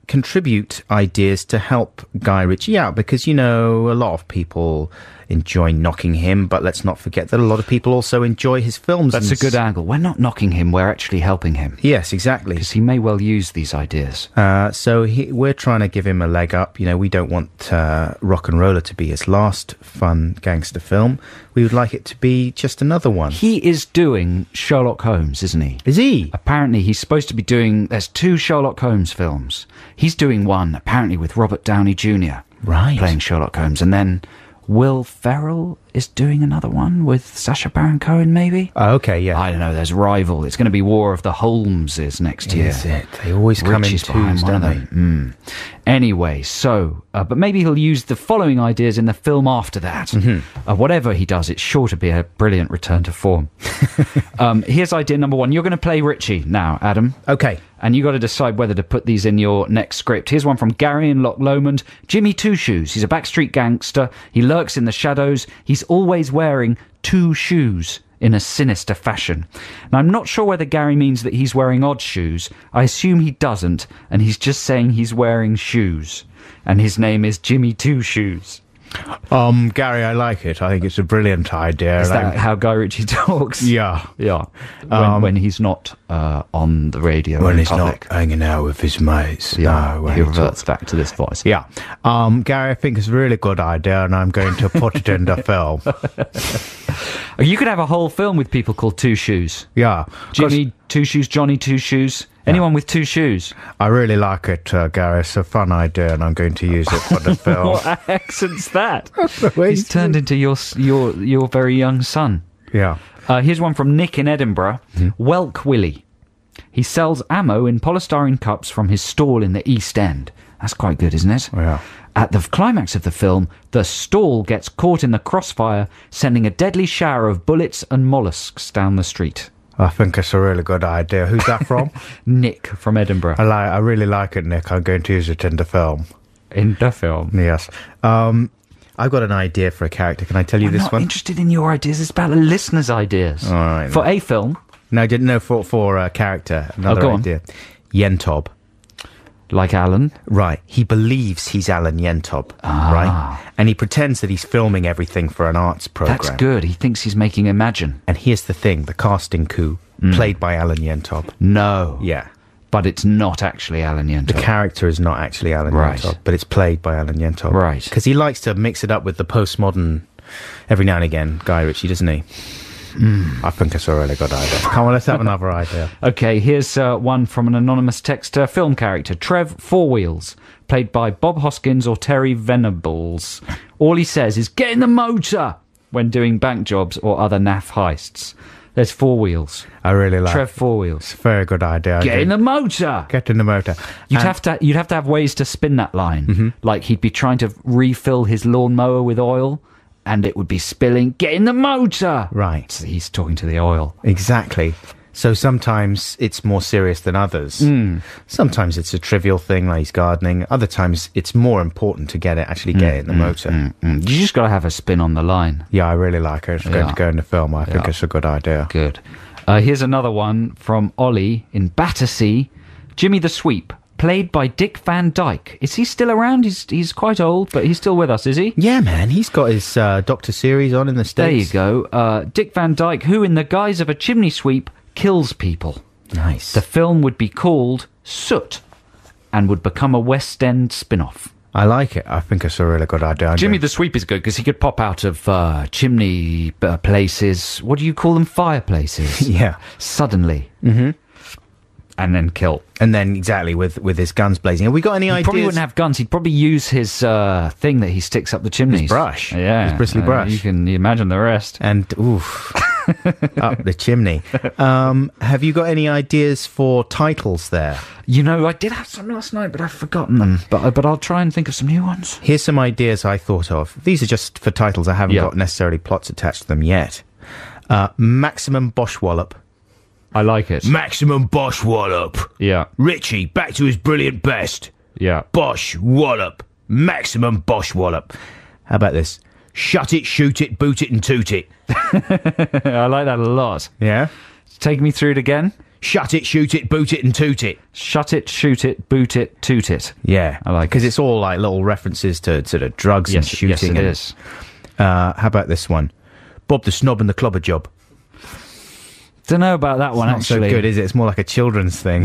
contribute ideas to help Guy Ritchie out because, a lot of people enjoy knocking him, but let's not forget that a lot of people also enjoy his films. That's a good angle. We're not knocking him, we're actually helping him. Yes, exactly. Because he may well use these ideas. So we're trying to give him a leg up. We don't want Rock and Roller to be his last fun gangster film. We would like it to be just another one. He is doing Sherlock Holmes, isn't he? Is he? Apparently he's supposed to be doing... There's 2 Sherlock Holmes films. He's doing one, apparently, with Robert Downey Jr. Right. Playing Sherlock Holmes. And then Will Ferrell is doing another one with Sacha Baron Cohen, maybe? Oh, okay, yeah. I don't know, there's Rival. It's going to be War of the Holmeses next year. Is it? They always come in twos, don't they? Anyway, so... but maybe he'll use the following ideas in the film after that. Whatever he does, it's sure to be a brilliant return to form. Here's idea number 1. You're going to play Ritchie now, Adam. Okay. and you got to decide whether to put these in your next script. Here's one from Gary in Loch Lomond. Jimmy Two Shoes. He's a backstreet gangster. He lurks in the shadows. He's always wearing 2 shoes in a sinister fashion. Now, I'm not sure whether Gary means that he's wearing odd shoes. I assume he doesn't, and he's just saying he's wearing shoes. And his name is Jimmy Two Shoes. Gary, I like it. I think it's a brilliant idea. Is that how Guy Ritchie talks? Yeah. Yeah. When he's not on the radio. When in he's public. not hanging out with his mates. Yeah, No, when he he reverts back to this voice. Yeah. Gary, I think it's a really good idea, and I'm going to put it in the film. You could have a whole film with people called Two Shoes. Yeah. Jimmy Two Shoes, Johnny Two Shoes. Anyone with 2 shoes. I really like it, Gary. It's a fun idea, and I'm going to use it for the film. What accent's that? way He's turned into your very young son. Yeah. Here's one from Nick in Edinburgh. Welk Willie. He sells ammo in polystyrene cups from his stall in the East End. That's quite good, isn't it? Yeah. At the climax of the film, the stall gets caught in the crossfire, sending a deadly shower of bullets and mollusks down the street. I think it's a really good idea. Who's that from? Nick from Edinburgh. I really like it, Nick. I'm going to use it in the film. In the film. Yes. I've got an idea for a character. Can I tell you I'm this not one? interested in your ideas. It's about the listeners' ideas. All right. For a film, No, I didn't know for a character. Another go on. idea. Yentob. like Alan. Right. He believes he's Alan Yentob. Right. And he pretends that he's filming everything for an arts program. That's good. He thinks he's making Imagine. And here's the thing: the casting coup played by Alan Yentob. No. Yeah. But it's not actually Alan Yentob. The character is not actually Alan Right. Yentob, but it's played by Alan Yentob. Right. Because he likes to mix it up with the postmodern every now and again, Guy Ritchie, doesn't he? I think it's a really good idea. Come on, let's have another idea. Okay, here's one from an anonymous texter. Film character, Trev Four Wheels, played by Bob Hoskins or Terry Venables. All he says is, get in the motor, when doing bank jobs or other naff heists. There's Four Wheels. I really like Trev it. Four Wheels. It's a very good idea. Get in the motor! Get in the motor. You'd And- have to have ways to spin that line. Like he'd be trying to refill his lawnmower with oil, and it would be spilling. Get in the motor! Right. So he's talking to the oil. Exactly. So sometimes it's more serious than others. Sometimes it's a trivial thing, like he's gardening. Other times it's more important to actually get it in the motor. You just got to have a spin on the line. Yeah, I really like it. It's going Yeah. to go in the film. I think Yeah. it's a good idea. Good. Here's another one from Ollie in Battersea. Jimmy the Sweep, played by Dick Van Dyke. Is he still around? He's quite old, but he's still with us, is he? Yeah, man, he's got his Doctor series on in the There you States. go. Dick Van Dyke, who in the guise of a chimney sweep kills people. Nice. The film would be called Soot and would become a West End spin-off. I like it. I think it's a really good idea. Jimmy the Sweep is good because he could pop out of chimney places. What do you call them? Fireplaces. Yeah. Suddenly. Mm-hmm. And then kill. And then, exactly, with his guns blazing. Have we got any He ideas? probably wouldn't have guns. He'd probably use his thing that he sticks up the chimneys. His brush. Yeah. His bristly brush. You can imagine the rest. And, oof, up the chimney. Have you got any ideas for titles there? You know, I did have some last night, but I've forgotten them. But I'll try and think of some new ones. Here's some ideas I thought of. These are just for titles. I haven't Yeah. got necessarily plots attached to them yet. Maximum Boschwallop. I like it. Maximum Boschwallop. Yeah. Richie, back to his brilliant best. Yeah. Bosch Wallop. Maximum Bosch Wallop. How about this? Shut it, shoot it, boot it and toot it. I like that a lot. Yeah? Take me through it again. Shut it, shoot it, boot it and toot it. Shut it, shoot it, boot it, toot it. Yeah. I like because it. it's all like little references to sort of drugs and shooting. Yes, it and, is. How about this one? Bob the Snob and the Clobber Job. Don't know about that one, Not actually. so good, is it? It's more like a children's thing.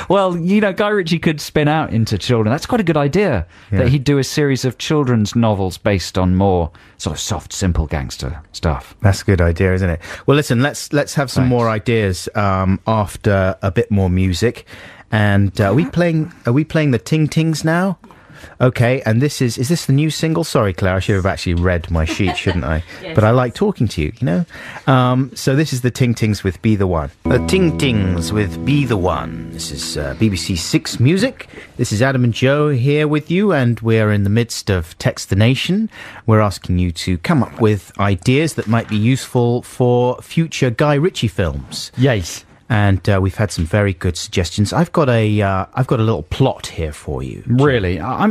Well, you know, Guy Ritchie could spin out into children. That's quite a good idea, Yeah. that he'd do a series of children's novels based on more sort of soft, simple gangster stuff. That's a good idea, isn't it? Well, listen, let's have some Thanks. more ideas after a bit more music. And are we playing the Ting Tings now? Okay, and is this the new single? Sorry, Claire, I should have actually read my sheet, shouldn't I? But I like talking to you, you know? So this is the Ting Tings with Be The One. The Ting Tings with Be The One. This is BBC Six Music. This is Adam and Joe here with you, and we're in the midst of Text the Nation. We're asking you to come up with ideas that might be useful for future Guy Ritchie films. Yes. and we've had some very good suggestions. I've got a little plot here for you. Really? I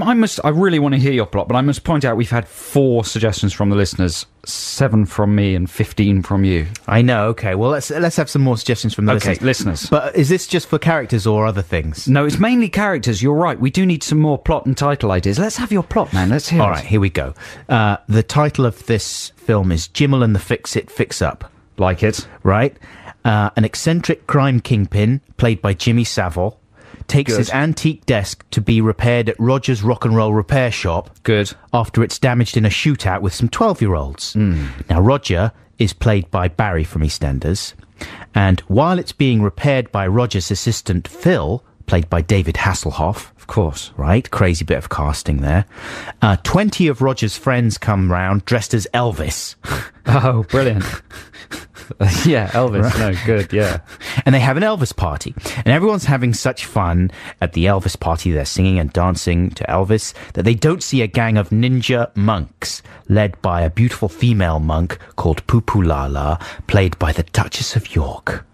really want to hear your plot, but I must point out we've had 4 suggestions from the listeners, 7 from me and 15 from you. I know. Okay, well let's have some more suggestions from the listeners. But is this just for characters or other things? No, it's mainly characters. You're right. We do need some more plot and title ideas. Let's have your plot, man. Let's hear it. All right, here we go. The title of this film is Jimmel and the Fix-It Fix-Up. Like it. Right? An eccentric crime kingpin, played by Jimmy Savile, takes Good. his antique desk to be repaired at Roger's Rock and Roll Repair Shop. Good. After it's damaged in a shootout with some 12-year-olds. Now, Roger is played by Barry from EastEnders, and while it's being repaired by Roger's assistant Phil, played by David Hasselhoff, Of course. right? Crazy bit of casting there. 20 of Roger's friends come round dressed as Elvis. Oh, brilliant. Yeah, Elvis. Right. No, good, yeah. And they have an Elvis party. And everyone's having such fun at the Elvis party. They're singing and dancing to Elvis that they don't see a gang of ninja monks led by a beautiful female monk called Pupulala, played by the Duchess of York.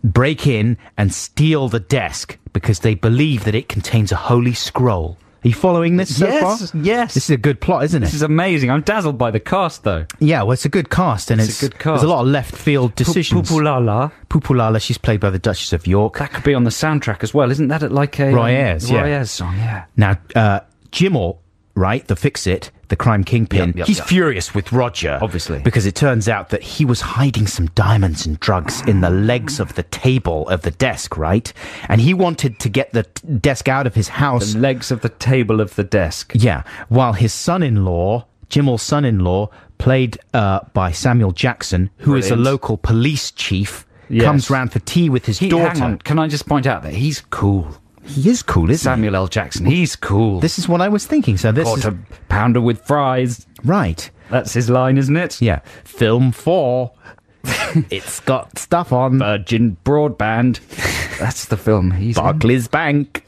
Break in and steal the desk because they believe that it contains a holy scroll. Are you following this so far? Yes. This is a good plot, isn't it? This is amazing. I'm dazzled by the cast, though. Yeah, well, it's a good cast, and It's a good cast. there's a lot of left field decisions. Pupulala. Pupulala, she's played by the Duchess of York. That could be on the soundtrack as well. Isn't that like a... Roy Ayers, yeah. Roy Ayers song, yeah. Now, Jimmel, right, the Fix-It, the crime kingpin, he's furious with Roger. Obviously. Because it turns out that he was hiding some diamonds and drugs in the legs of the table of the desk, right? And he wanted to get the desk out of his house. The legs of the table of the desk. Yeah, while his son-in-law, Jimmel's son-in-law, played by Samuel Jackson, who is a Brilliant. local police chief, Yes. comes round for tea with his daughter. Hang on. Can I just point out that he's cool? He is cool, isn't Samuel L. Jackson. He's cool. he? This is what I was thinking. So this is Quarter pounder with fries. right. That's his line, isn't it? Yeah. Film 4. It's got stuff on. Virgin Broadband. That's the film. He's in. Barclays Bank.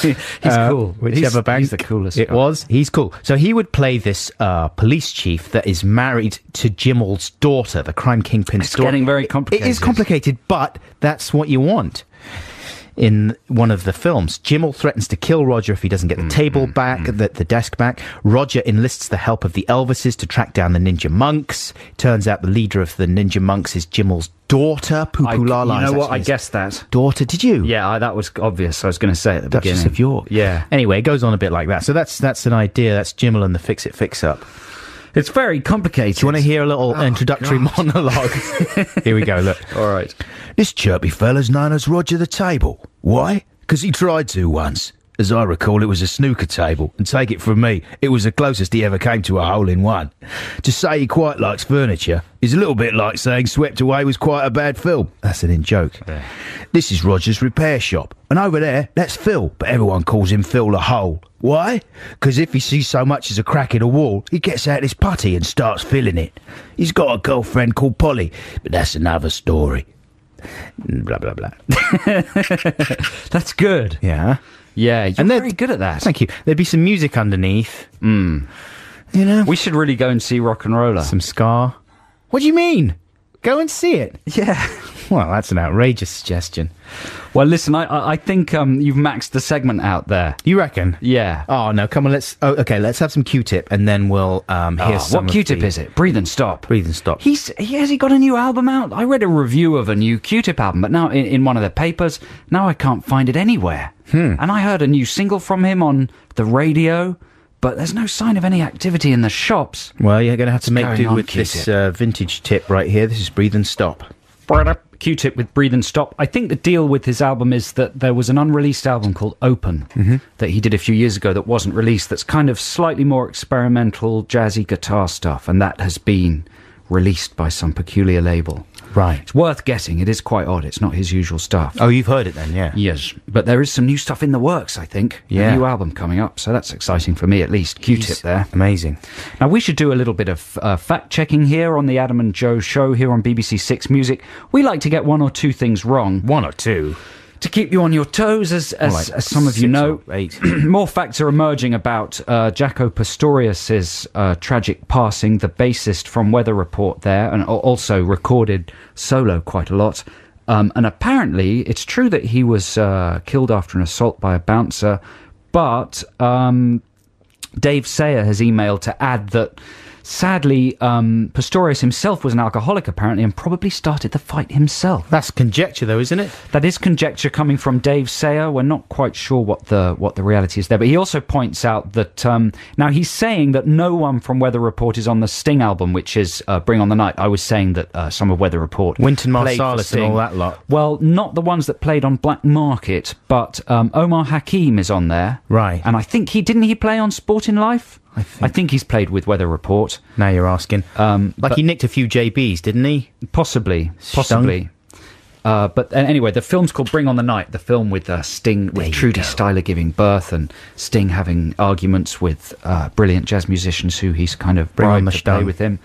He's cool. Whichever bank He's the coolest. it guy. was. He's cool. So he would play this police chief that is married to Jimmel's daughter, the crime kingpin's It's daughter. getting very complicated. It is complicated, but that's what you want. In one of the films, Jimmel threatens to kill Roger if he doesn't get the table back, the desk back. Roger enlists the help of the Elvises to track down the ninja monks. Turns out the leader of the ninja monks is Jimmel's daughter, Pupulala. You know is what? actually I his guessed that. daughter. Did you? Yeah, that was obvious. I was going to say at the Duchess beginning. of York. Yeah. Anyway, it goes on a bit like that. So that's an idea. That's Jimmel and the Fix-It Fix-Up. It's very complicated. Do you want to hear a little introductory monologue? Here we go, look. All right. This chirpy fella's known as Roger the Table. Why? Because he tried to once. As I recall, it was a snooker table, and take it from me, it was the closest he ever came to a hole-in-one. To say he quite likes furniture is a little bit like saying Swept Away was quite a bad film. That's an in-joke. Yeah. This is Roger's repair shop, and over there, that's Phil, but everyone calls him Phil the Hole. Why? Because if he sees so much as a crack in a wall, he gets out his putty and starts filling it. He's got a girlfriend called Polly, but that's another story. Blah, blah, blah. That's good. Yeah. Yeah, you're And then- very good at that. Thank you. There'd be some music underneath. You know? We should really go and see Rock and Roller. Some Scar. What do you mean? Go and see it. Yeah. Well, that's an outrageous suggestion. Well, listen, I think you've maxed the segment out there. You reckon? Yeah. Oh, no, come on, let's have some Q-Tip, and then we'll hear some What of Q-Tip the- is it? Breathe and Stop. Breathe and Stop. Has he got a new album out? I read a review of a new Q-Tip album, but now in one of the papers, now I can't find it anywhere. And I heard a new single from him on the radio, but there's no sign of any activity in the shops. Well, you're going to have to make going do on, with this Q-Tip? vintage tip right here. This is Breathe and Stop. Q-Tip with Breathe and Stop. I think the deal with his album is that there was an unreleased album called Open that he did a few years ago that wasn't released, that's kind of slightly more experimental, jazzy guitar stuff, and that has been released by some peculiar label. Right. It's worth getting. It is quite odd. It's not his usual stuff. Oh, you've heard it then, yeah. Yes, but there is some new stuff in the works, I think. Yeah. A new album coming up, so that's exciting for me at least. Q-Tip there. Amazing. Now, we should do a little bit of fact-checking here on the Adam and Joe show here on BBC Six Music. We like to get one or two things wrong One or two. to keep you on your toes, as some of you 6 know. or 8. More facts are emerging about Jaco Pastorius's tragic passing, the bassist from Weather Report there, and also recorded solo quite a lot. And apparently, it's true that he was killed after an assault by a bouncer, but Dave Sayer has emailed to add that, sadly, Pistorius himself was an alcoholic, apparently, and probably started the fight himself. That's conjecture, though, isn't it? That is conjecture coming from Dave Sayer. We're not quite sure what the reality is there. But he also points out that, now he's saying that no one from Weather Report is on the Sting album, which is Bring on the Night. I was saying that some of Weather Report Wynton played for Marsalis and all that lot. Well, not the ones that played on Black Market, but Omar Hakim is on there. Right. And I think didn't he play on Sporting Life? I think he's played with Weather Report. Now you're asking. But He nicked a few JBs, didn't he? Possibly. Stung? But anyway, the film's called Bring on the Night, the film with Sting, with Trudy Styler giving birth and Sting having arguments with brilliant jazz musicians who he's kind of bribed to play with him.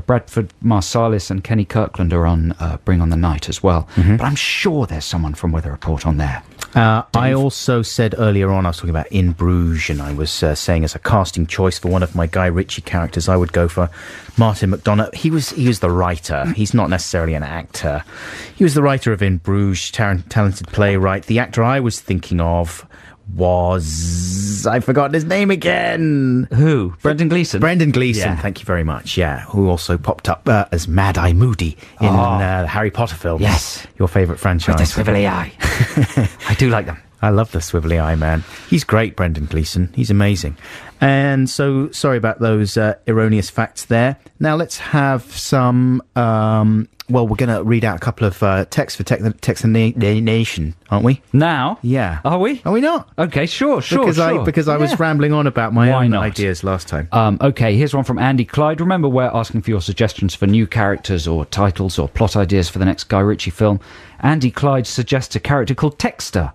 Bradford Marsalis and Kenny Kirkland are on Bring on the Night as well. But I'm sure there's someone from Weather Report on there. I also said earlier on, I was talking about In Bruges, and I was saying as a casting choice for one of my Guy Ritchie characters, I would go for Martin McDonagh. He was the writer. He's not necessarily an actor. He was the writer of In Bruges, talented playwright. The actor I was thinking of was... I've forgotten his name again. Who? Brendan Gleeson? Brendan Gleeson, Yeah. thank you very much, yeah. Who also popped up as Mad Eye Moody in the Harry Potter films. Yes. Your favourite franchise. With the swivelly eye. I do like them. I love the swivelly eye man. He's great, Brendan Gleeson. He's amazing. And so, sorry about those erroneous facts there. Now let's have some... we're going to read out a couple of texts for Text the Nation, aren't we? Now? Yeah. Are we? Are we not? Okay, sure. Because I was rambling on about my Why own not? ideas last time. Okay, here's one from Andy Clyde. Remember, we're asking for your suggestions for new characters or titles or plot ideas for the next Guy Ritchie film. Andy Clyde suggests a character called Texter.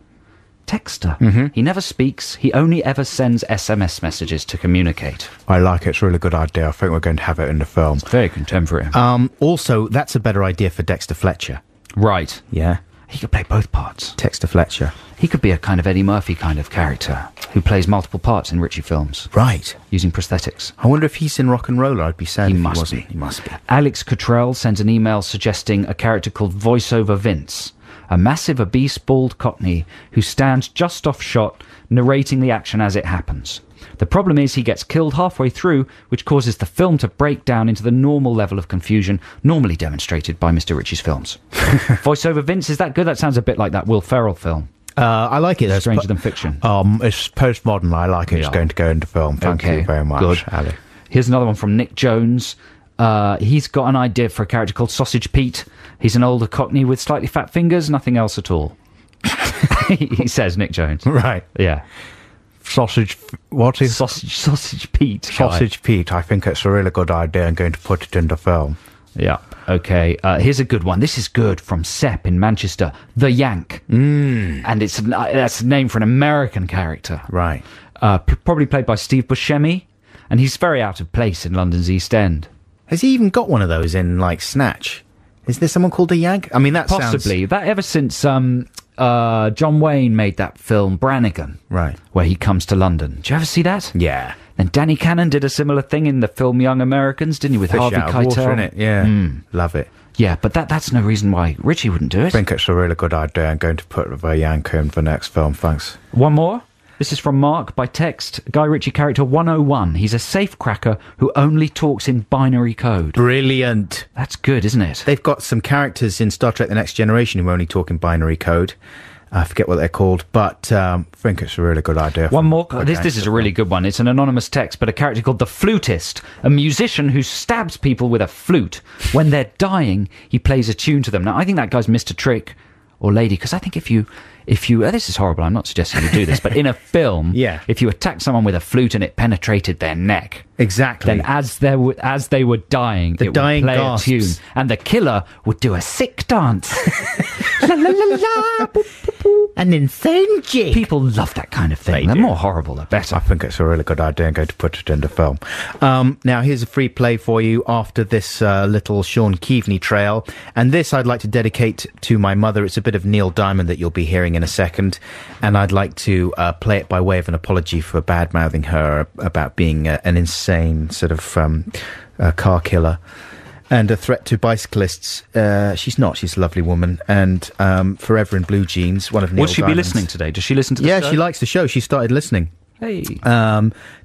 Texter. He never speaks. He only ever sends SMS messages to communicate. I like it. It's a really good idea. I think we're going to have it in the film. Very contemporary. Also, that's a better idea for Dexter Fletcher. Right. Yeah. He could play both parts. Dexter Fletcher. He could be a kind of Eddie Murphy kind of character who plays multiple parts in Ritchie films Right. using prosthetics. I wonder if he's in Rock and Roller. I'd be sad if he must wasn't. be. He must be. Alex Cottrell sends an email suggesting a character called Voiceover Vince, a massive, obese, bald cockney who stands just off shot, narrating the action as it happens. The problem is he gets killed halfway through, which causes the film to break down into the normal level of confusion normally demonstrated by Mr. Ritchie's films. Voiceover Vince, is that good? That sounds a bit like that Will Ferrell film. I like it. Stranger Than Fiction. It's postmodern. I like it. It's Yeah. going to go into film. Thank you very much, Good. Ali. Here's another one from Nick Jones. He's got an idea for a character called Sausage Pete. He's an older cockney with slightly fat fingers, nothing else at all. He says, Nick Jones. Right. Yeah. Sausage... What is... Sausage Pete. Sausage Pete. I think it's a really good idea. I'm going to put it in the film. Yeah. Okay. Here's a good one. This is good from Sepp in Manchester. The Yank. And that's a name for an American character. Right. Probably played by Steve Buscemi. And he's very out of place in London's East End. Has he even got one of those in, like, Snatch? Is there someone called the Yank? I mean, that Possibly. sounds... That ever since John Wayne made that film Brannigan. Right. Where he comes to London. Did you ever see that? Yeah. And Danny Cannon did a similar thing in the film Young Americans, didn't he, with Fish Harvey out of Keitel? water, innit? Yeah. Love it. Yeah, but that's no reason why Ritchie wouldn't do it. I think it's a really good idea. I'm going to put the Yank in for the next film. Thanks. One more. This is from Mark by text. Guy Ritchie character 101. He's a safecracker who only talks in binary code. Brilliant. That's good, isn't it? They've got some characters in Star Trek The Next Generation who only talk in binary code. I forget what they're called, but I think it's a really good idea. One more. This is a really good one. It's an anonymous text, but a character called the Flutist, a musician who stabs people with a flute. When they're dying, he plays a tune to them. Now, I think that guy's Mr. Trick or Lady, because I think if you this is horrible, I'm not suggesting you do this, but in a film, Yeah. if you attacked someone with a flute and it penetrated their neck, Exactly. then as they were dying, The it dying would play gasps. a tune, and the killer would do a sick dance. La, la, la, la, boop, boop, boop. An insane jig. People love that kind of thing. They The do. more horrible, the better. I think it's a really good idea. I'm going to put it in the film. Now, here's a free play for you after this little Sean Keaveney trail. And this I'd like to dedicate to my mother. It's a bit of Neil Diamond that you'll be hearing in a second. And I'd like to play it by way of an apology for bad-mouthing her about being an insane sort of car killer. and a threat to bicyclists. She's not. She's a lovely woman. And Forever in Blue Jeans, one of Neil Will she be Diamond's- listening today? Does she listen to the Yeah, show? she likes the show. She started listening. Hey.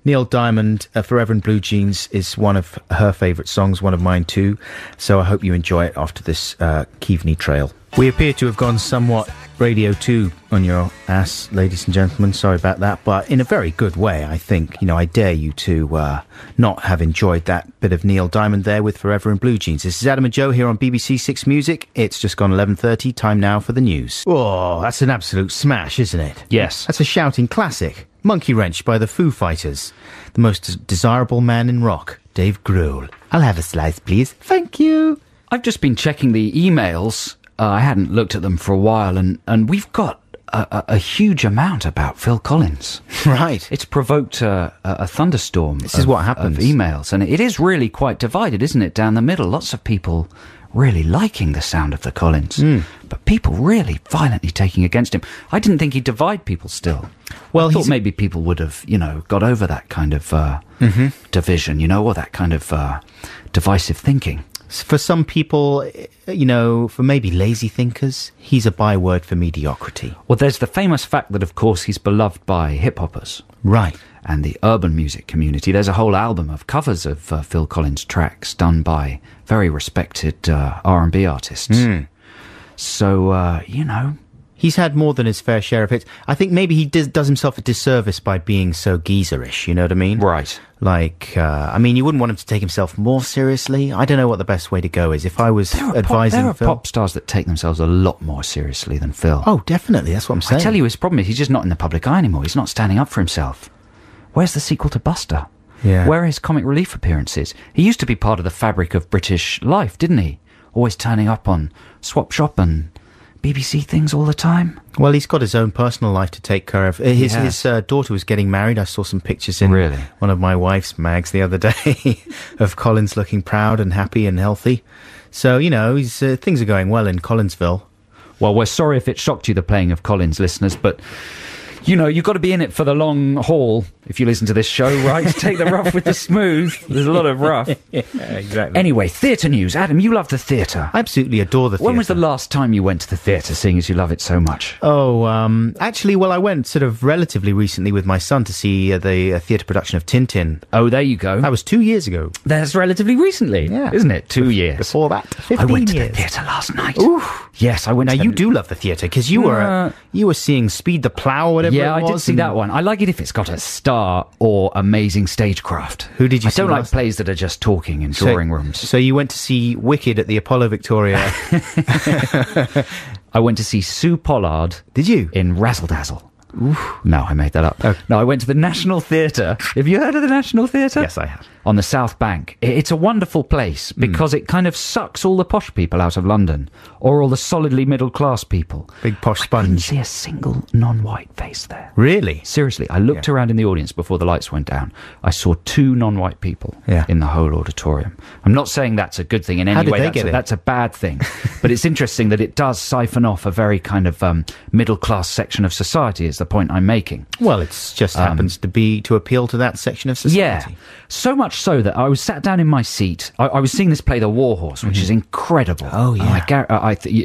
Neil Diamond, Forever in Blue Jeans is one of her favourite songs, one of mine too. So I hope you enjoy it after this Keaveney Trail. We appear to have gone somewhat Radio 2 on your ass, ladies and gentlemen. Sorry about that, but in a very good way, I think. You know, I dare you to not have enjoyed that bit of Neil Diamond there with Forever in Blue Jeans. This is Adam and Joe here on BBC Six Music. It's just gone 11:30. Time now for the news. Oh, that's an absolute smash, isn't it? Yes. That's a shouting classic. Monkey Wrench by the Foo Fighters. The most desirable man in rock, Dave Grohl. I'll have a slice, please. Thank you. I've just been checking the emails. I hadn't looked at them for a while, and we've got a huge amount about Phil Collins. Right. It's provoked a thunderstorm. This is what happens. Of emails, and it is really quite divided, isn't it? Down the middle, lots of people really liking the sound of the Collins, but people really violently taking against him. I didn't think he'd divide people still. Well, I thought he's- maybe people would have, got over that kind of division, or that kind of divisive thinking. For some people, for maybe lazy thinkers, he's a byword for mediocrity. Well, there's the famous fact that, of course, he's beloved by hip-hoppers Right. and the urban music community. There's a whole album of covers of Phil Collins tracks done by very respected R&B artists. So, He's had more than his fair share of hits. I think maybe he does himself a disservice by being so geezerish, you know what I mean? Right. Like, you wouldn't want him to take himself more seriously. I don't know what the best way to go is. If I was advising there are Phil... pop stars that take themselves a lot more seriously than Phil. Oh, definitely. That's what I'm I saying. tell you, his problem is he's just not in the public eye anymore. He's not standing up for himself. Where's the sequel to Buster? Yeah. Where are his comic relief appearances? He used to be part of the fabric of British life, didn't he? Always turning up on Swap Shop and BBC things all the time. Well, he's got his own personal life to take care of. His has. daughter was getting married. I saw some pictures in Really? one of my wife's mags the other day of Collins looking proud and happy and healthy. So, he's, things are going well in Collinsville. Well, we're sorry if it shocked you, the playing of Collins, listeners, but... you've got to be in it for the long haul if you listen to this show, right? Take the rough with the smooth. There's a lot of rough. Yeah, exactly. Anyway, theatre news. Adam, you love the theatre. I absolutely adore the theatre. When was the last time you went to the theatre, seeing as you love it so much? Oh, actually, I went sort of relatively recently with my son to see the theatre production of Tintin. Oh, there you go. That was 2 years ago. That's relatively recently, Yeah. isn't it? 2 years. Before that, 15 I went to years. the theatre last night. Ooh. Yes, I went Now, to the... you do love the theatre, because you were seeing Speed the Plough or whatever Yeah, it was. I did see that one. I like it if it's got a star or amazing stagecraft. Who did you I see don't like last? plays that are just talking in drawing rooms. So you went to see Wicked at the Apollo Victoria. I went to see Sue Pollard. Did you? In Razzle Dazzle. No, I made that up. Oh. No, I went to the National Theatre. Have you heard of the National Theatre? Yes, I have. On the South Bank. It's a wonderful place because it kind of sucks all the posh people out of London, or all the solidly middle-class people. Big posh I couldn't sponge. see a single non-white face there. Really? Seriously, I looked around in the audience before the lights went down. I saw 2 non-white people Yeah. in the whole auditorium. I'm not saying that's a good thing in How any did way. they get in? That's a bad thing. But it's interesting that it does siphon off a very kind of middle-class section of society, is the point I'm making. Well, it just happens to appeal to that section of society. Yeah, so much so that I was sat down in my seat. I was seeing this play, The War Horse, which is incredible. Oh, yeah. And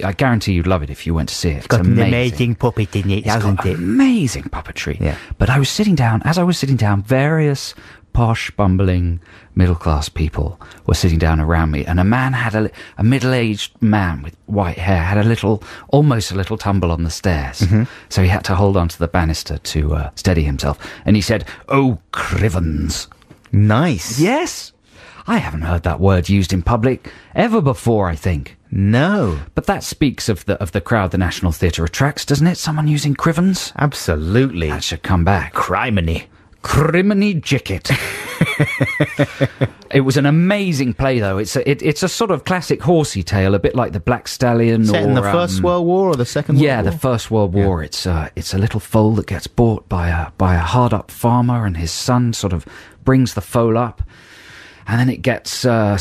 I guarantee you'd love it if you went to see it. It's Got an amazing. amazing puppet in it, It's hasn't got it? amazing puppetry. Yeah. But I was sitting down, various posh, bumbling, middle-class people were sitting down around me, and a man had a middle-aged man with white hair had almost a little tumble on the stairs. So he had to hold on to the banister to steady himself. And he said, "Oh, Crivens." Nice. Yes. I haven't heard that word used in public ever before, I think. No. But that speaks of the crowd the National Theatre attracts, doesn't it? Someone using Crivens? Absolutely. That should come back. Criminy. Criminy Jicket. It was an amazing play, though. It's a sort of classic horsey tale, a bit like the Black Stallion. Set in the First World War or the Second World War? Yeah, the First World War. It's a little foal that gets bought by a hard-up farmer, and his son sort of brings the foal up. and then it gets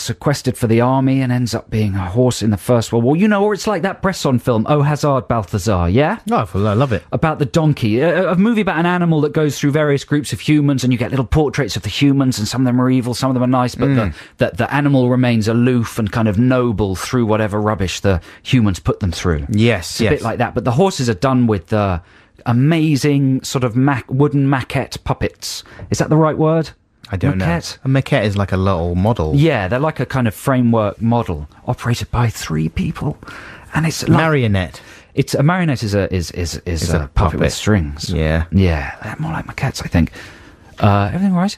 sequestered for the army and ends up being a horse in the First World War. You know, or it's like that Bresson film, Oh Hazard Balthazar, yeah? Oh, I love it. About the donkey. A movie about an animal that goes through various groups of humans, and you get little portraits of the humans, and some of them are evil, some of them are nice, but the animal remains aloof and kind of noble through whatever rubbish the humans put them through. Yes, It's a bit like that, but the horses are done with amazing sort of wooden maquette puppets. Is that the right word? I don't Maquette? know. A maquette is like a little model. Yeah, they're like a kind of framework model operated by 3 people, and it's like, Marionette. It's a marionette is a puppet puppet. with strings. Yeah. They're more like maquettes, I think. Everything all right?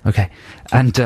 Okay. And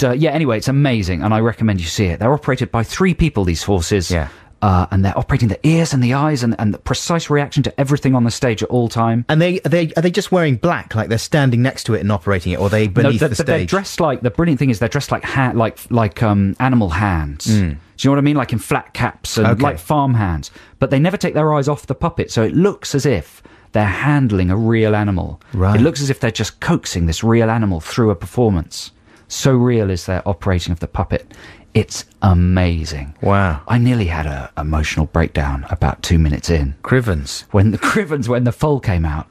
anyway, it's amazing, and I recommend you see it. They're operated by 3 people, these horses. Yeah. And they're operating the ears and the eyes and the precise reaction to everything on the stage at all time. And are they just wearing black, like they're standing next to it and operating it, or are they beneath the stage? They're dressed like, the brilliant thing is they're dressed like animal hands. Do you know what I mean? Like in flat caps and like farm hands. But they never take their eyes off the puppet, so it looks as if they're handling a real animal. Right. It looks as if they're just coaxing this real animal through a performance. So real is their operating of the puppet. It's amazing. Wow. I nearly had an emotional breakdown about 2 minutes in. Crivens. When the foal came out,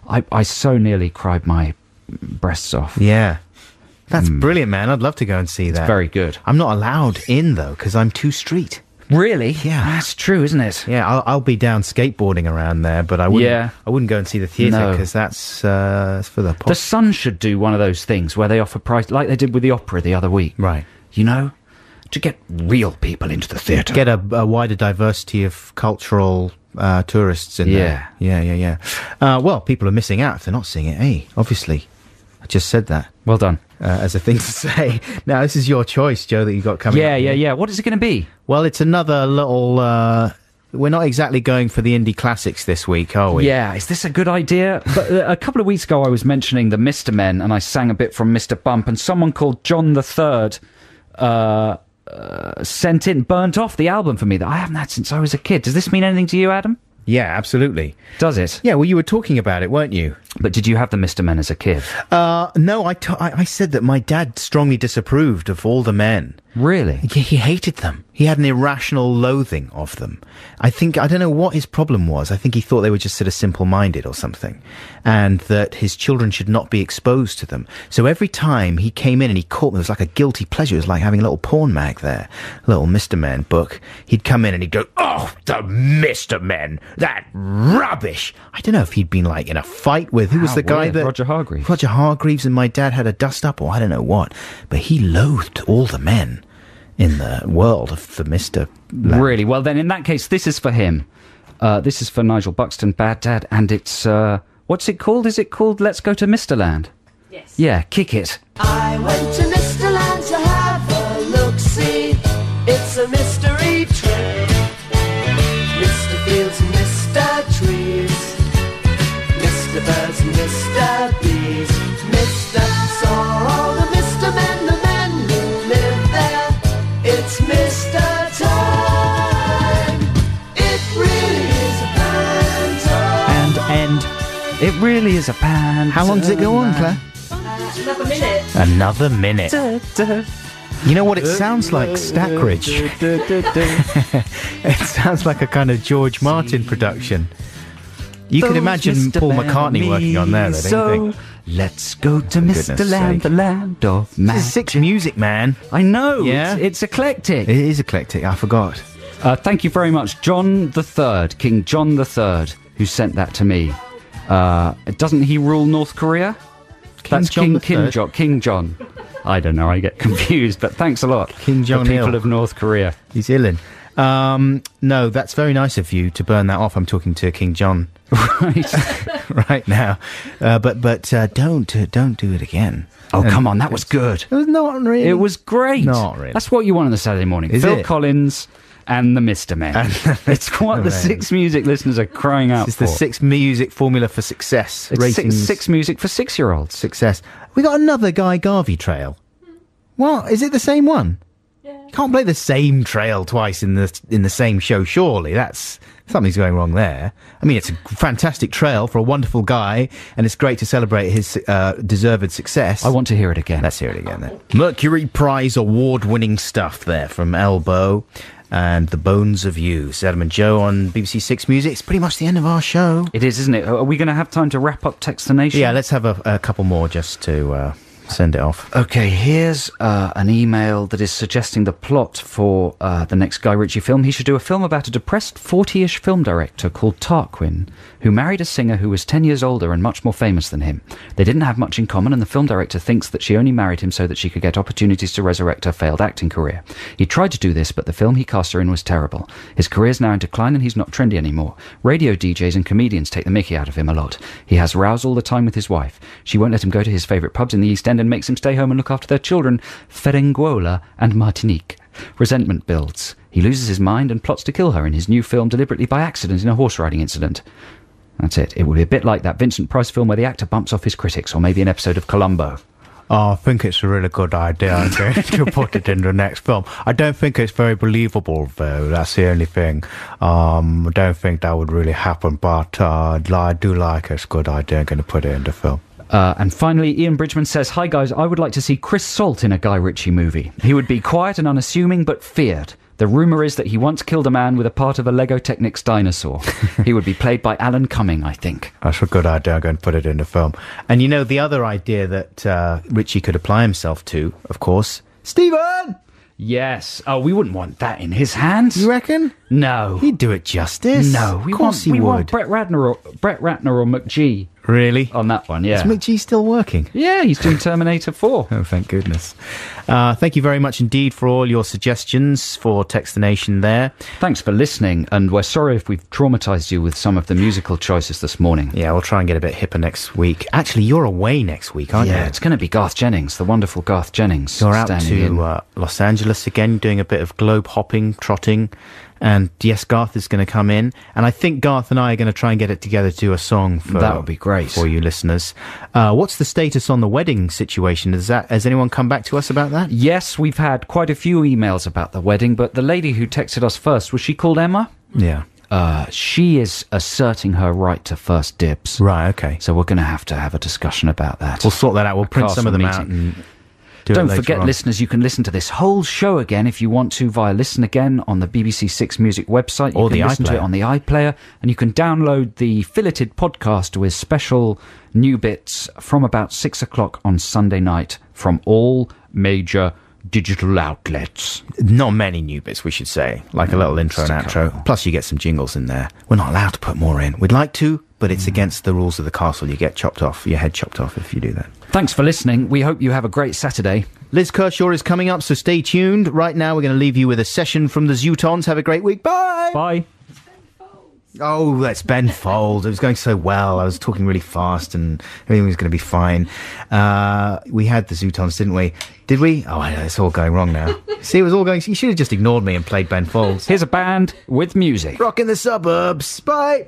I so nearly cried my breasts off. Yeah. That's brilliant, man. I'd love to go and see that. Very good. I'm not allowed in, though, because I'm too street. Really? Yeah. That's true, isn't it? Yeah, I'll be down skateboarding around there, but I wouldn't go and see the theatre No. because that's for the pop. The Sun should do one of those things where they offer price, like they did with the opera the other week. Right. You know? To get real people into the theatre. Get a wider diversity of cultural tourists in there. Yeah. Well, people are missing out if they're not seeing it, eh? Obviously. I just said that Well done. as a thing to say. Now, this is your choice, Joe, that you got coming up. Yeah. What is it going to be? Well, it's another little... we're not exactly going for the indie classics this week, are we? Yeah, is this a good idea? But a couple of weeks ago I was mentioning the Mr. Men, and I sang a bit from Mr. Bump, and someone called John the Third burnt off the album for me that I haven't had since I was a kid. Does this mean anything to you, Adam? Yeah, absolutely. Does it? Yeah, well, you were talking about it, weren't you? But did you have the Mr. Men as a kid? No, I said that my dad strongly disapproved of all the men. Really? He hated them. He had an irrational loathing of them. I don't know what his problem was. I think he thought they were just sort of simple-minded or something, and that his children should not be exposed to them. So every time he came in and he caught them, it was like a guilty pleasure. It was like having a little porn mag there, a little Mr. Men book. He'd come in and he'd go, "Oh, the Mr. Men, that rubbish." I don't know if he'd been like in a fight with, who was the guy weird. that... Roger Hargreaves. Roger Hargreaves, and my dad had a dust-up, or I don't know what. But he loathed all the men in the world of the Mr. Land. Really? Well, then in that case, this is for him. This is for Nigel Buxton, Bad Dad, and it's... what's it called? Is it called Let's Go to Mr. Land? Yes. Yeah, kick it. I went to Mr. Land to have a look-see. It's a mystery trip. Mr. Fields and Mr. Trees, Mr. Birds and Mr. Bees, Mr. saw all the Mr. Men, the men who live there. It's Mr. Time. It really is a pantomime. And It really is a pan. how long does it go on, Claire? Another minute. Another minute. You know what it sounds like, Stackridge? It sounds like a kind of George Martin production. You could imagine Paul McCartney working on there, though, don't you think? Let's go to goodness Mr. Land, sake. the land of This magic. is Six Music, man. I know. Yeah? It's eclectic. It is eclectic, I forgot. Thank you very much, John the Third, King John the Third, who sent that to me. Doesn't he rule North Korea? That's John the King Third? John. King John. I don't know. I get confused, but thanks a lot, King John the people Il. of North Korea. He's illin. No, that's very nice of you to burn that off. I'm talking to King John Right. right now. But don't do it again. Oh, come on. That was good. It was not really. It was great. Not really. That's what you want on the Saturday morning. Is Phil it? Collins and the Mr. Men. It's what the Men. Six Music listeners are crying out It's for. the Six Music formula for success. It's Ratings, six music for 6-year-olds. success. We got another Guy Garvey trail. What? Is it the same one? You can't play the same trail twice in the same show, surely. Something's going wrong there. I mean, it's a fantastic trail for a wonderful guy, and it's great to celebrate his deserved success. I want to hear it again. Let's hear it again then. Mercury Prize award-winning stuff there from Elbow and The Bones of You. It's Adam and Joe on BBC Six Music. It's pretty much the end of our show. It is, isn't it? Are we going to have time to wrap up Text the Nation? Yeah, let's have a couple more just to send it off. Okay, here's an email that is suggesting the plot for the next Guy Ritchie film. He should do a film about a depressed 40-ish film director called Tarquin, who married a singer who was 10 years older and much more famous than him. They didn't have much in common, and the film director thinks that she only married him so that she could get opportunities to resurrect her failed acting career. He tried to do this, but the film he cast her in was terrible. His career's now in decline, and he's not trendy anymore. Radio DJs and comedians take the mickey out of him a lot. He has rows all the time with his wife. She won't let him go to his favourite pubs in the East End and makes him stay home and look after their children, Ferenguola and Martinique. Resentment builds. He loses his mind and plots to kill her in his new film deliberately by accident in a horse riding incident. That's it. It will be a bit like that Vincent Price film where the actor bumps off his critics, or maybe an episode of Columbo. Oh, I think it's a really good idea. I'm going to put it in the next film. I don't think it's very believable, though. That's the only thing. I don't think that would really happen, but I do like it. It's a good idea. I'm going to put it in the film. And finally, Ian Bridgman says, "Hi guys, I would like to see Chris Salt in a Guy Ritchie movie. He would be quiet and unassuming, but feared. The rumour is that he once killed a man with a part of a Lego Technics dinosaur. He would be played by Alan Cumming, I think." That's a good idea. I'm going to put it in the film. And you know, the other idea that Ritchie could apply himself to, of course, Stephen! Yes. Oh, we wouldn't want that in his hands. You reckon? No. He'd do it justice. No, we of course he would. want Brett Ratner or McGee. Really? On that one, yeah. Is McGee still working? Yeah, he's doing Terminator 4. Oh, thank goodness. Thank you very much indeed for all your suggestions for Text the Nation there. Thanks for listening, and we're sorry if we've traumatised you with some of the musical choices this morning. Yeah, we'll try and get a bit hipper next week. Actually, you're away next week, aren't you? Yeah, it's going to be Garth Jennings, the wonderful Garth Jennings. You're out to Los Angeles again, doing a bit of globe hopping, trotting. And yes, Garth is going to come in, and I think Garth and I are going to try and get it together to do a song for that would be great for you listeners. What's the status on the wedding situation? Has anyone come back to us about that? Yes, we've had quite a few emails about the wedding, but the lady who texted us first, was she called Emma? Yeah. She is asserting her right to first dibs. Right, okay. So we're going to have a discussion about that. We'll sort that out. We'll print some of them out and don't forget, listeners, you can listen to this whole show again if you want to via Listen Again on the BBC Six Music website. You can listen to it on the iPlayer, and you can download the Filleted podcast with special new bits from about 6 o'clock on Sunday night from all major digital outlets. Not many new bits, we should say, like a little intro and outro. Plus you get some jingles in there. We're not allowed to put more in. We'd like to, but it's against the rules of the castle. You get chopped off, your head chopped off if you do that. Thanks for listening. We hope you have a great Saturday. Liz Kershaw is coming up, so stay tuned. Right now we're going to leave you with a session from the Zootons. Have a great week. Bye! Bye. Oh, that's Ben Folds. It was going so well. I was talking really fast and everything was going to be fine. We had the Zootons, didn't we? Did we? Oh, I know, it's all going wrong now. See, it was all going... You should have just ignored me and played Ben Folds. Here's a band with music. Rock in the suburbs. Bye!